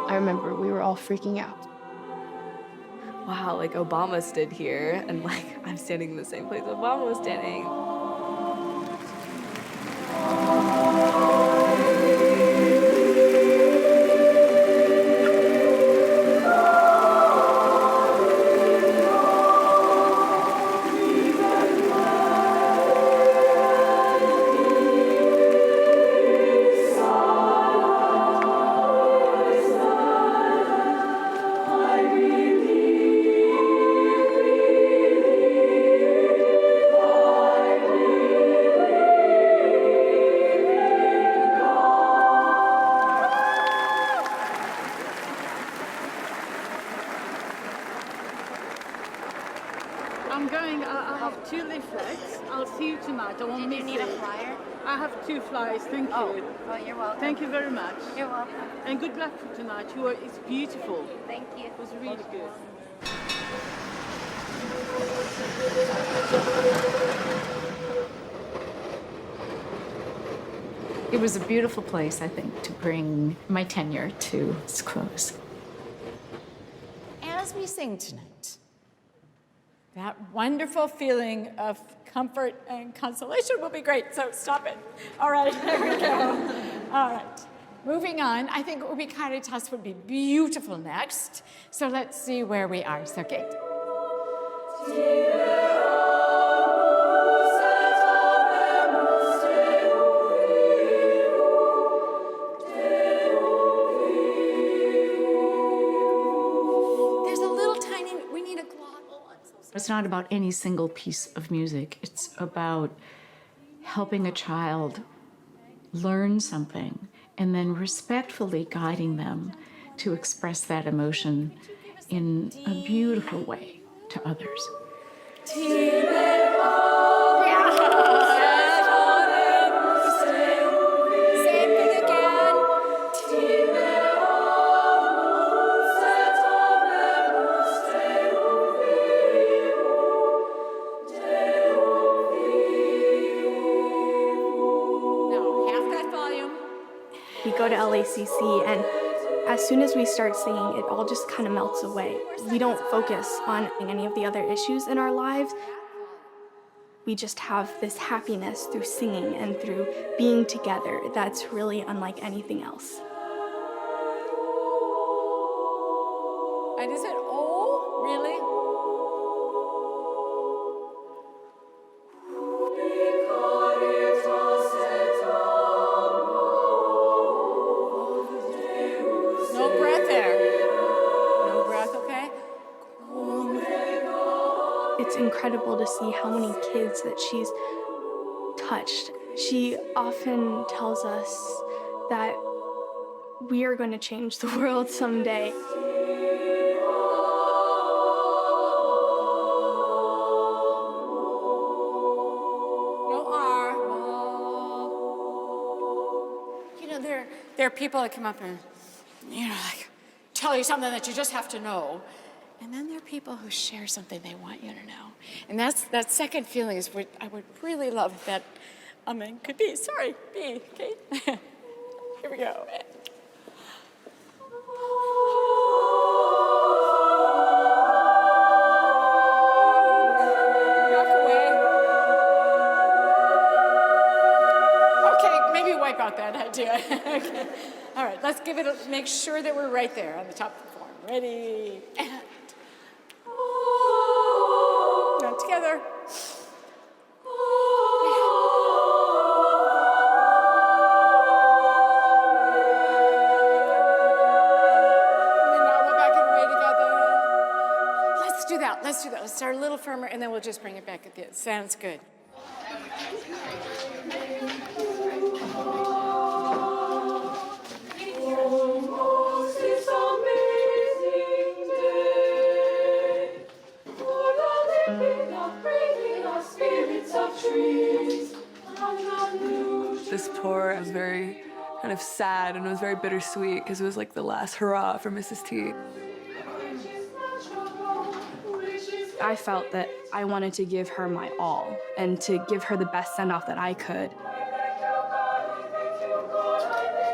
Speaker 7: I remember we were all freaking out.
Speaker 18: Wow, like Obama stood here, and like I'm standing in the same place Obama was standing.
Speaker 23: I'm going, I have 2 leaflets. I'll see you tonight. I won't miss it.
Speaker 1: need a flyer?
Speaker 23: I have 2 flyers, thank you.
Speaker 1: Oh, you're welcome.
Speaker 23: Thank you very much.
Speaker 1: You're welcome.
Speaker 23: And good luck for tonight. It's beautiful.
Speaker 1: Thank you.
Speaker 23: It was really good.
Speaker 11: It was a beautiful place, I think, to bring my tenure to its close.
Speaker 24: As we sing tonight, that wonderful feeling of comfort and consolation will be great, so stop it. All right, here we go. All right, moving on. I think Ubi Caritas would be beautiful next, so let's see where we are. So, Kate.
Speaker 11: It's not about any single piece of music. It's about helping a child learn something and then respectfully guiding them to express that emotion in a beautiful way to others.
Speaker 7: We go to LACC, and as soon as we start singing, it all just kind of melts away. We don't focus on any of the other issues in our lives. We just have this happiness through singing and through being together that's really unlike anything else.
Speaker 24: And is it oh, really? No breath there. No breath, okay?
Speaker 7: It's incredible to see how many kids that she's touched. She often tells us that we are going to change the world someday.
Speaker 24: No R. You know, there are people that come up and, like, tell you something that you just have to know. And then there are people who share something they want you to know. And that second feeling is what I would really love if that could be. Sorry, B, okay? Here we go. Wipe out that idea. Okay. All right, let's give it make sure that we're right there on the top of the form. Ready, and now together. And now we'll back it away together. Let's do that. Let's start a little firmer, and then we'll just bring it back at the end. Sounds good.
Speaker 6: This tour was very kind of sad and it was very bittersweet because it was like the last hurrah for Mrs. T.
Speaker 7: I felt that I wanted to give her my all and to give her the best send-off that I could.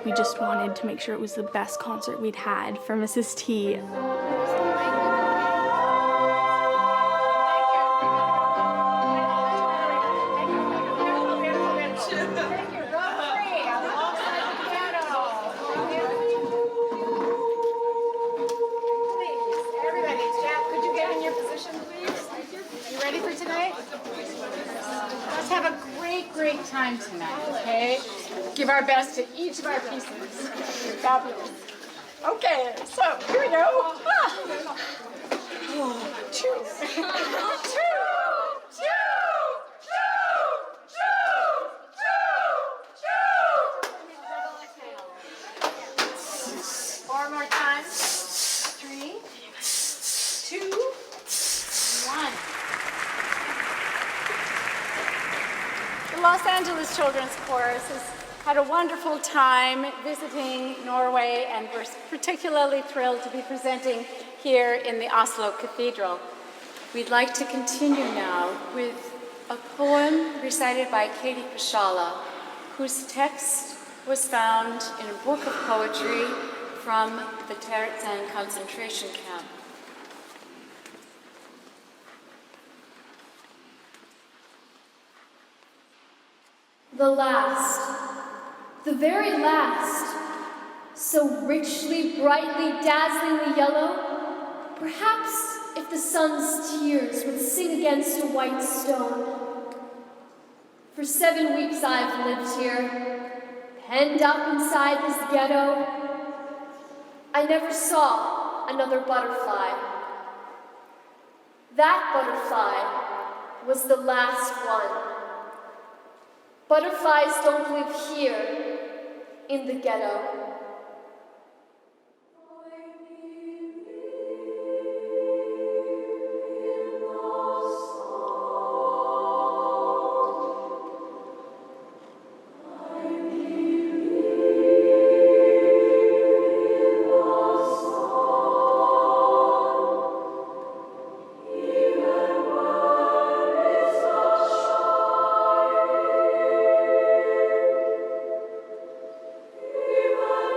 Speaker 7: We just wanted to make sure it was the best concert we'd had for Mrs. T.
Speaker 24: Great time tonight, okay? Give our best to each of our pieces. Fabulous. Okay, so here we go. Two. Four more times. 3, 2, 1. The Los Angeles Children's Chorus has had a wonderful time visiting Norway, and we're particularly thrilled to be presenting here in the Oslo Cathedral. We'd like to continue now with a poem recited by Katie Pashala, whose text was found in a book of poetry from the Terezin concentration camp.
Speaker 21: The last, the very last, so richly, brightly, dazzlingly yellow, perhaps if the sun's tears would sing against a white stone. For 7 weeks I've lived here, penned up inside this ghetto. I never saw another butterfly. That butterfly was the last one. Butterflies don't live here, in the ghetto.
Speaker 2: Even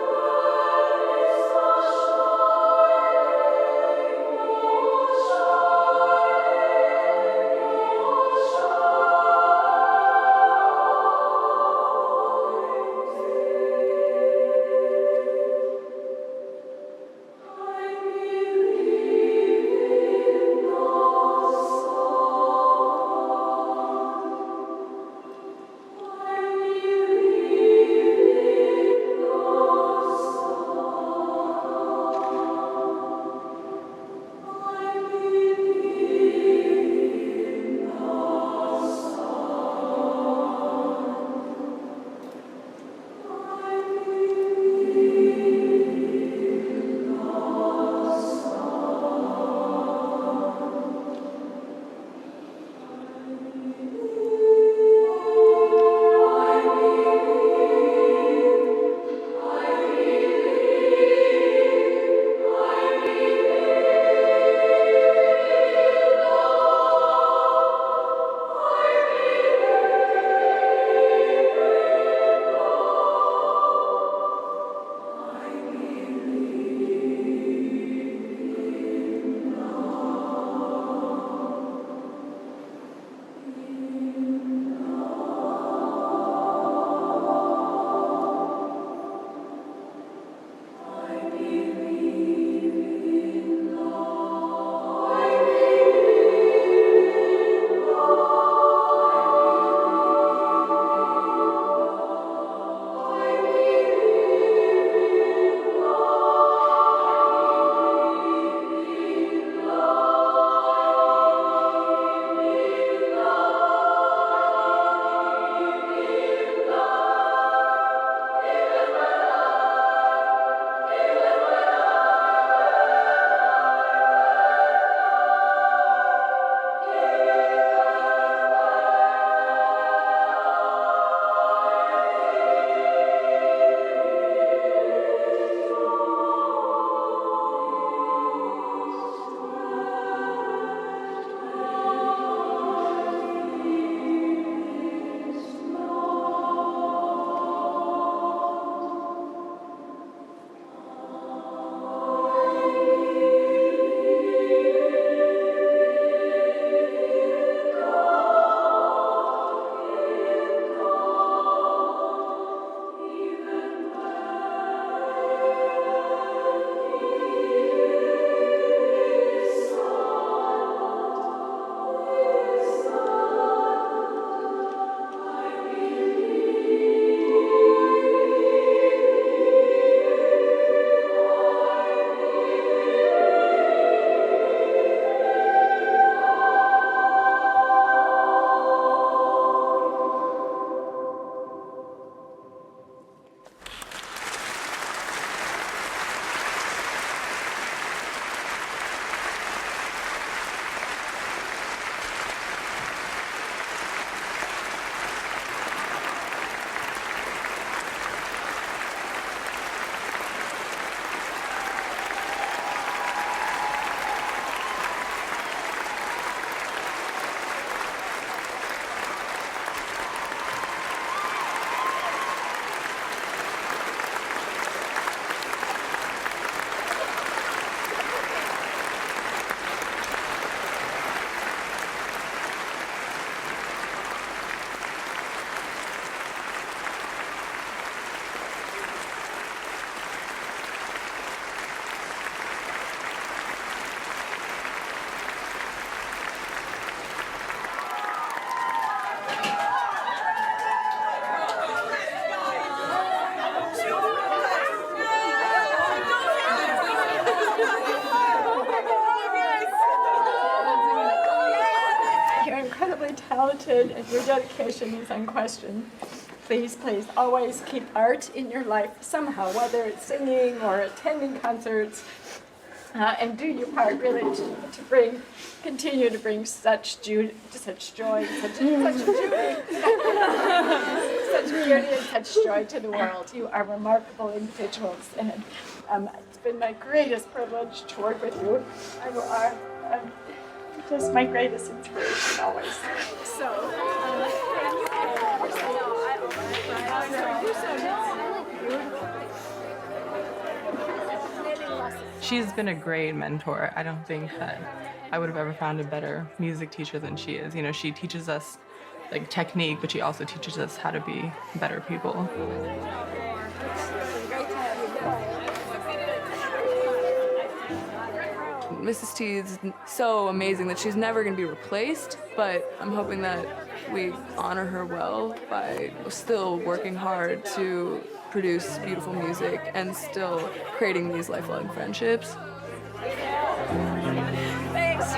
Speaker 24: talented and your dedication is unquestioned. Please, please, always keep art in your life somehow, whether it's singing or attending concerts, and do your part really to continue to bring such joy, such beauty, such beauty and such joy to the world. You are remarkable individuals, and it's been my greatest privilege to work with you. You are just my greatest inspiration always. So,
Speaker 6: She's been a great mentor. I don't think that I would have ever found a better music teacher than she is. You know, she teaches us like technique, but she also teaches us how to be better people.
Speaker 9: Mrs. T is so amazing that she's never going to be replaced, but I'm hoping that we honor her well by still working hard to produce beautiful music and still creating these lifelong friendships.
Speaker 24: Thanks,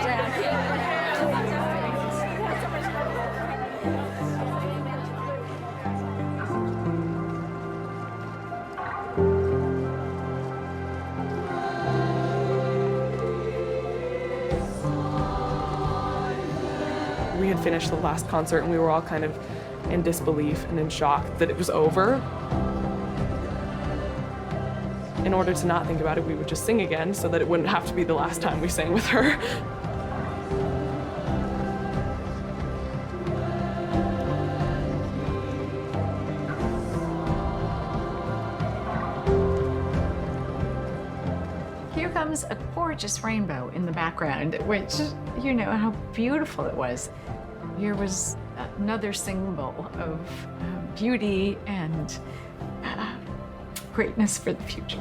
Speaker 15: We had finished the last concert and we were all kind of in disbelief and in shock that it was over. In order to not think about it, we would just sing again so that it wouldn't have to be the last time we sang with her.
Speaker 11: Here comes a gorgeous rainbow in the background, which, you know, how beautiful it was. Here was another symbol of beauty and greatness for the future.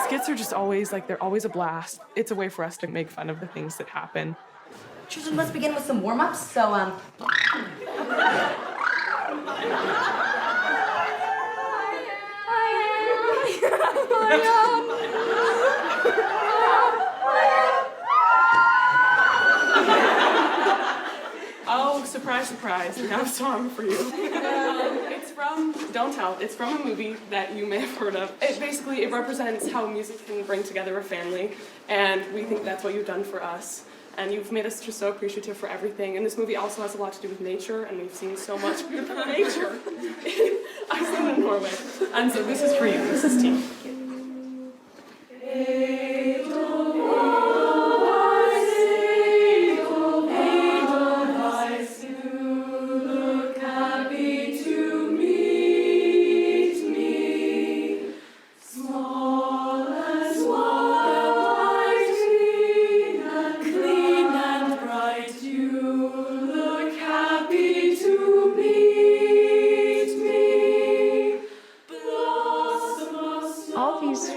Speaker 15: Skits are just always, like, they're always a blast. It's a way for us to make fun of the things that happen.
Speaker 4: Children, let's begin with some warm-ups. So,
Speaker 15: Oh, surprise, surprise, we have a song for you. It's from, don't tell, it's from a movie that you may have heard of. It represents how music can bring together a family, and we think that's what you've done for us. And you've made us just so appreciative for everything. And this movie also has a lot to do with nature, and we've seen so much beautiful nature in Iceland and Norway. And so this is for you, Mrs. T.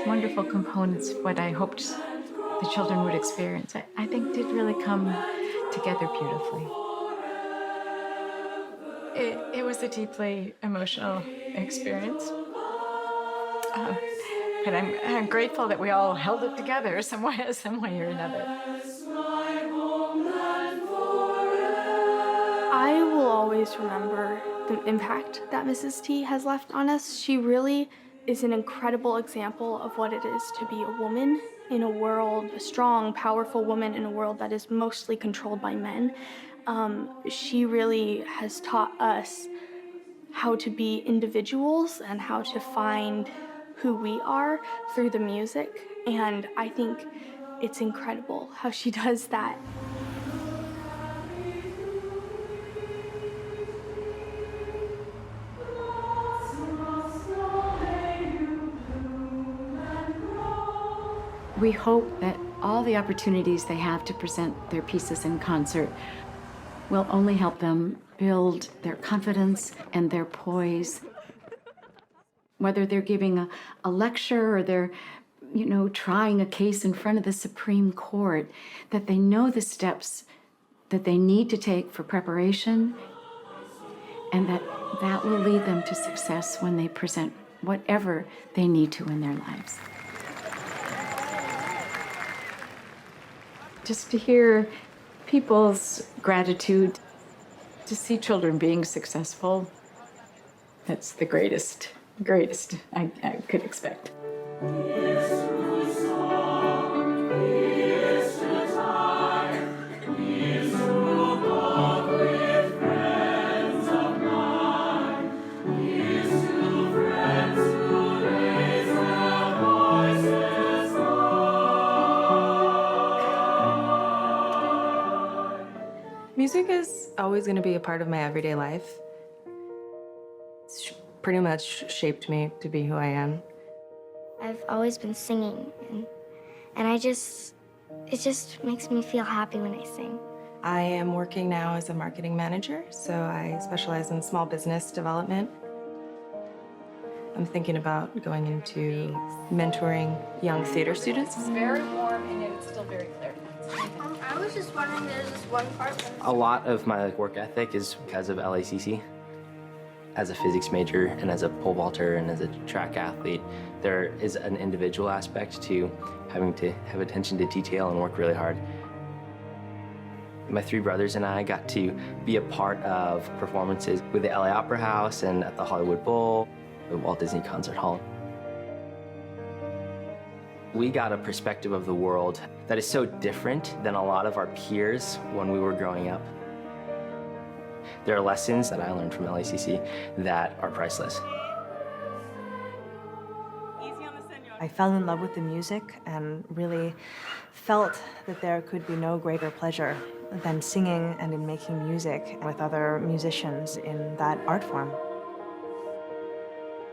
Speaker 11: Wonderful components, what I hoped the children would experience, I think did really come together beautifully. It was a deeply emotional experience. But I'm grateful that we all held it together some way or another.
Speaker 7: I will always remember the impact that Mrs. T has left on us. She really is an incredible example of what it is to be a woman in a world, a strong, powerful woman in a world that is mostly controlled by men. She really has taught us how to be individuals and how to find who we are through the music. And I think it's incredible how she does that.
Speaker 11: We hope that all the opportunities they have to present their pieces in concert will only help them build their confidence and their poise. Whether they're giving a lecture or they're, trying a case in front of the Supreme Court, that they know the steps that they need to take for preparation, and that will lead them to success when they present whatever they need to in their lives. Just to hear people's gratitude, to see children being successful, that's the greatest I could expect.
Speaker 8: Music is always going to be a part of my everyday life. It's pretty much shaped me to be who I am.
Speaker 14: I've always been singing, and it just makes me feel happy when I sing.
Speaker 8: I am working now as a marketing manager, so I specialize in small business development. I'm thinking about going into mentoring young theater students.
Speaker 18: It's very warm and yet it's still very clear.
Speaker 14: I was just wondering, there's this one part.
Speaker 13: A lot of my work ethic is because of LACC. As a physics major and as a pole vaulter and as a track athlete, there is an individual aspect to having to have attention to detail and work really hard. My three brothers and I got to be a part of performances with the LA Opera House and at the Hollywood Bowl, the Walt Disney Concert Hall. We got a perspective of the world that is so different than a lot of our peers when we were growing up. There are lessons that I learned from LACC that are priceless.
Speaker 19: I fell in love with the music and really felt that there could be no greater pleasure than singing and in making music with other musicians in that art form.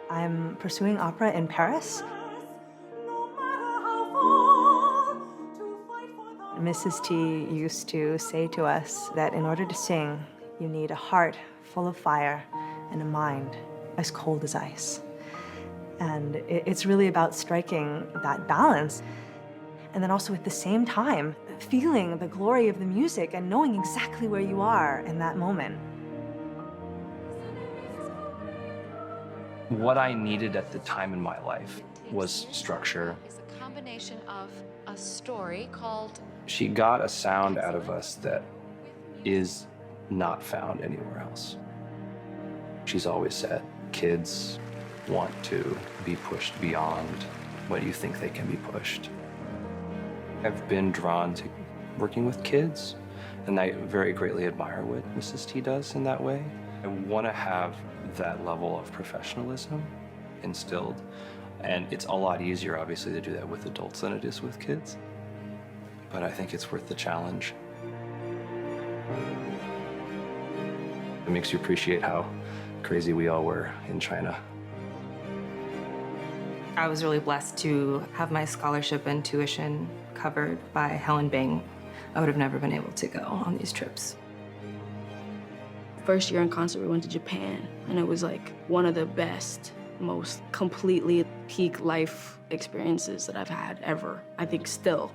Speaker 19: I'm pursuing opera in Paris. Mrs. T used to say to us that in order to sing, you need a heart full of fire and a mind as cold as ice. And it's really about striking that balance. And then also at the same time, feeling the glory of the music and knowing exactly where you are in that moment.
Speaker 22: What I needed at the time in my life was structure.
Speaker 25: It's a combination of a story called...
Speaker 22: She got a sound out of us that is not found anywhere else. She's always said, kids want to be pushed beyond what you think they can be pushed. I've been drawn to working with kids, and I very greatly admire what Mrs. T does in that way. I want to have that level of professionalism instilled, and it's a lot easier, obviously, to do that with adults than it is with kids. But I think it's worth the challenge. It makes you appreciate how crazy we all were in China.
Speaker 8: I was really blessed to have my scholarship and tuition covered by Helen Bing. I would have never been able to go on these trips.
Speaker 26: First year in concert, we went to Japan, and it was like one of the best, most completely peak life experiences that I've had ever, I think still.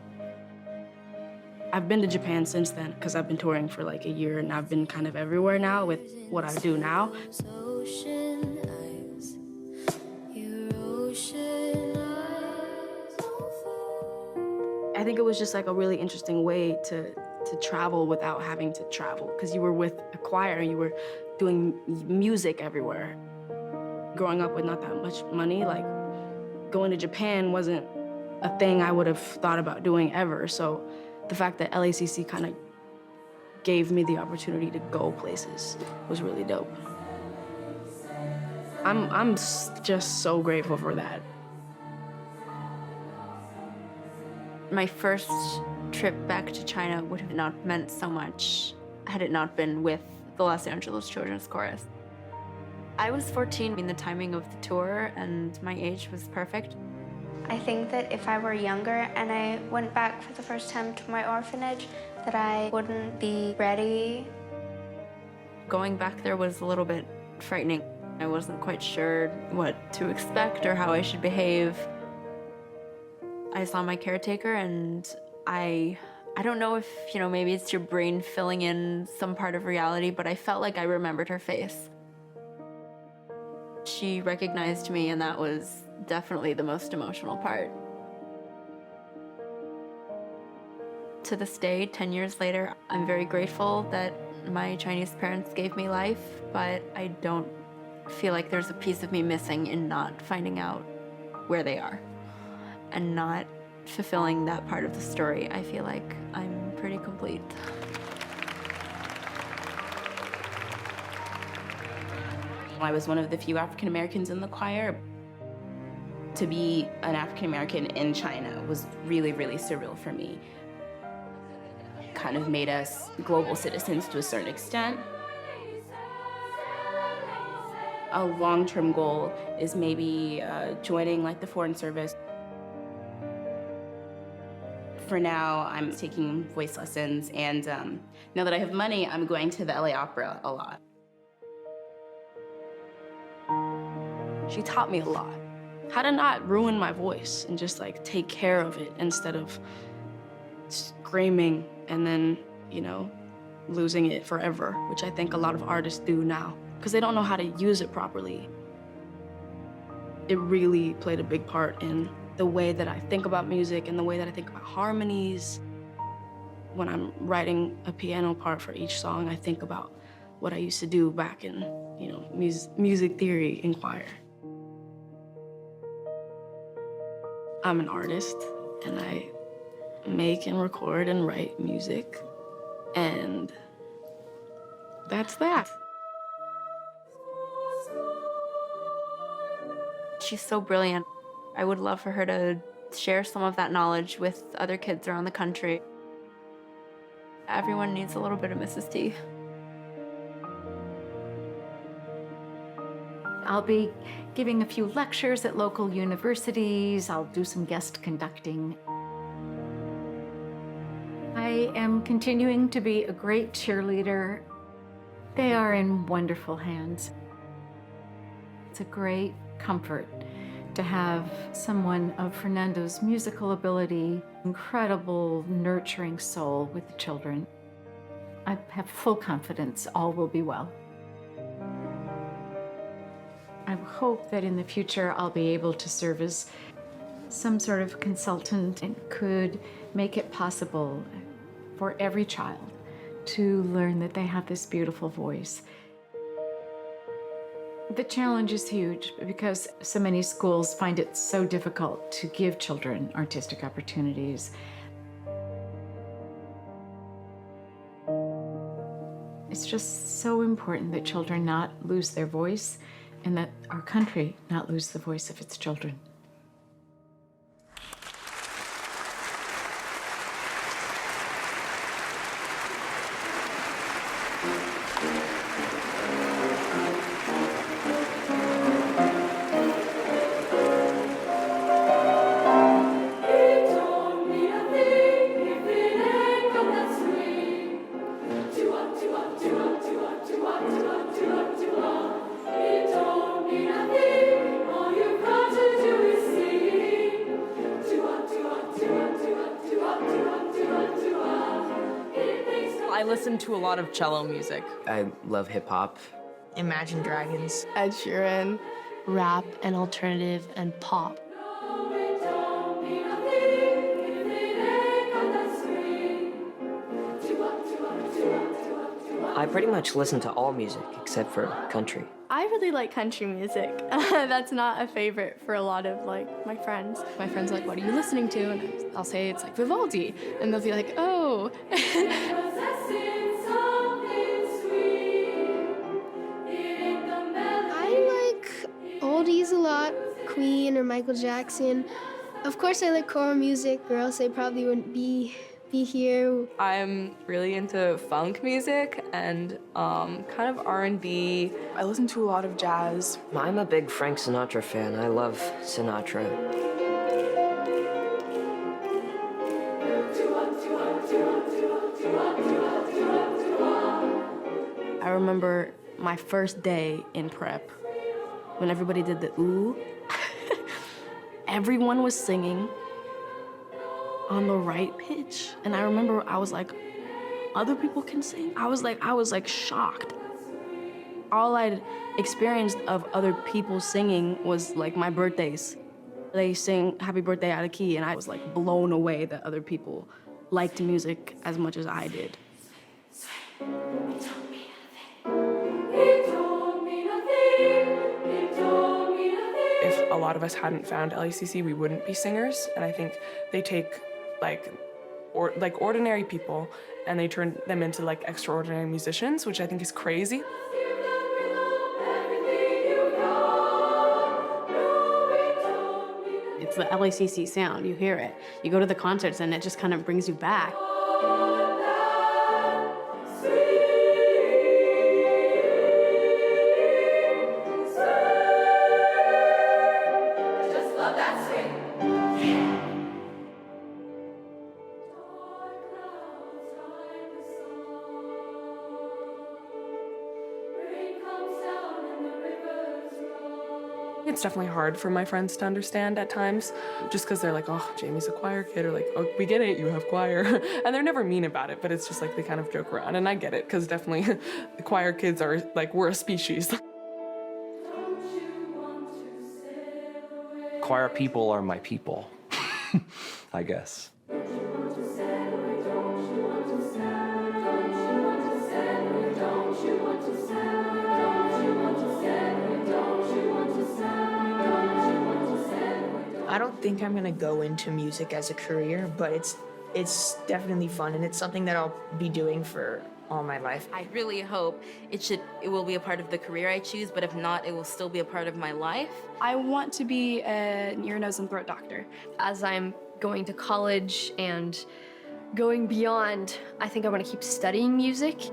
Speaker 26: I've been to Japan since then because I've been touring for like a year, and I've been kind of everywhere now with what I do now. I think it was just like a really interesting way to travel without having to travel, because you were with a choir and you were doing music everywhere. Growing up with not that much money, like going to Japan wasn't a thing I would have thought about doing ever. So the fact that LACC kind of gave me the opportunity to go places was really dope. I'm just so grateful for that.
Speaker 27: My first trip back to China would have not meant so much had it not been with the Los Angeles Children's Chorus. I was 14 in the timing of the tour, and my age was perfect.
Speaker 14: I think that if I were younger and I went back for the first time to my orphanage, that I wouldn't be ready
Speaker 27: Going back there was a little bit frightening. I wasn't quite sure what to expect or how I should behave. I saw my caretaker, and I don't know if, maybe it's your brain filling in some part of reality, but I felt like I remembered her face. She recognized me, and that was definitely the most emotional part. To this day, 10 years later, I'm very grateful that my Chinese parents gave me life, but I don't feel like there's a piece of me missing in not finding out where they are and not fulfilling that part of the story. I feel like I'm pretty complete.
Speaker 3: I was one of the few African Americans in the choir. To be an African American in China was really, really surreal for me. Kind of made us global citizens to a certain extent. A long-term goal is maybe joining like the Foreign Service. For now, I'm taking voice lessons, and now that I have money, I'm going to the LA Opera a lot.
Speaker 26: She taught me a lot. How to not ruin my voice and just like take care of it instead of screaming and then, losing it forever, which I think a lot of artists do now because they don't know how to use it properly. It really played a big part in the way that I think about music and the way that I think about harmonies. When I'm writing a piano part for each song, I think about what I used to do back in, music theory in choir. I'm an artist, and I make and record and write music, and that's that.
Speaker 27: She's so brilliant. I would love for her to share some of that knowledge with other kids around the country. Everyone needs a little bit of Mrs. T.
Speaker 11: I'll be giving a few lectures at local universities. I'll do some guest conducting. I am continuing to be a great cheerleader. They are in wonderful hands. It's a great comfort to have someone of Fernando's musical ability, incredible nurturing soul with the children. I have full confidence all will be well. I hope that in the future I'll be able to serve as some sort of consultant and could make it possible for every child to learn that they have this beautiful voice. The challenge is huge because so many schools find it so difficult to give children artistic opportunities. It's just so important that children not lose their voice and that our country not lose the voice of its children.
Speaker 5: I listen to a lot of cello music.
Speaker 13: I love hip hop.
Speaker 26: Imagine Dragons, Ed Sheeran, rap and alternative and pop.
Speaker 10: I pretty much listen to all music except for country.
Speaker 7: I really like country music. That's not a favorite for a lot of my friends.
Speaker 26: My friends are like, what are you listening to? And I'll say it's like Vivaldi. And they'll be like, oh.
Speaker 21: I like oldies a lot, Queen or Michael Jackson. Of course I like choral music, or else I probably wouldn't be here.
Speaker 18: I'm really into funk music and kind of R&B.
Speaker 6: I listen to a lot of jazz.
Speaker 10: I'm a big Frank Sinatra fan. I love Sinatra.
Speaker 18: I
Speaker 26: remember my first day in prep, when everybody did the ooh, everyone was singing on the right pitch. And I remember I was like, other people can sing? I was like shocked. All I'd experienced of other people singing was like my birthdays. They sing Happy Birthday out of key, and I was like blown away that other people liked music as much as I did.
Speaker 6: If a lot of us hadn't found LACC, we wouldn't be singers. And I think they take like ordinary people and they turn them into like extraordinary musicians, which I think is crazy.
Speaker 1: It's the LACC sound, you hear it. You go to the concerts and it just kind of brings you back.
Speaker 6: It's definitely hard for my friends to understand at times, just because they're like, oh, Jamie's a choir kid, or like, oh, we get it, you have choir. And they're never mean about it, but it's just like they kind of joke around, and I get it, because definitely the choir kids are like, we're a species.
Speaker 22: Choir people are my people, I guess.
Speaker 2: I don't think I'm gonna go into music as a career, but it's definitely fun, and it's something that I'll be doing for all my life.
Speaker 27: I really hope it will be a part of the career I choose, but if not, it will still be a part of my life.
Speaker 7: I want to be an ear, nose, and throat doctor.
Speaker 21: As I'm going to college and going beyond, I think I want to keep studying music.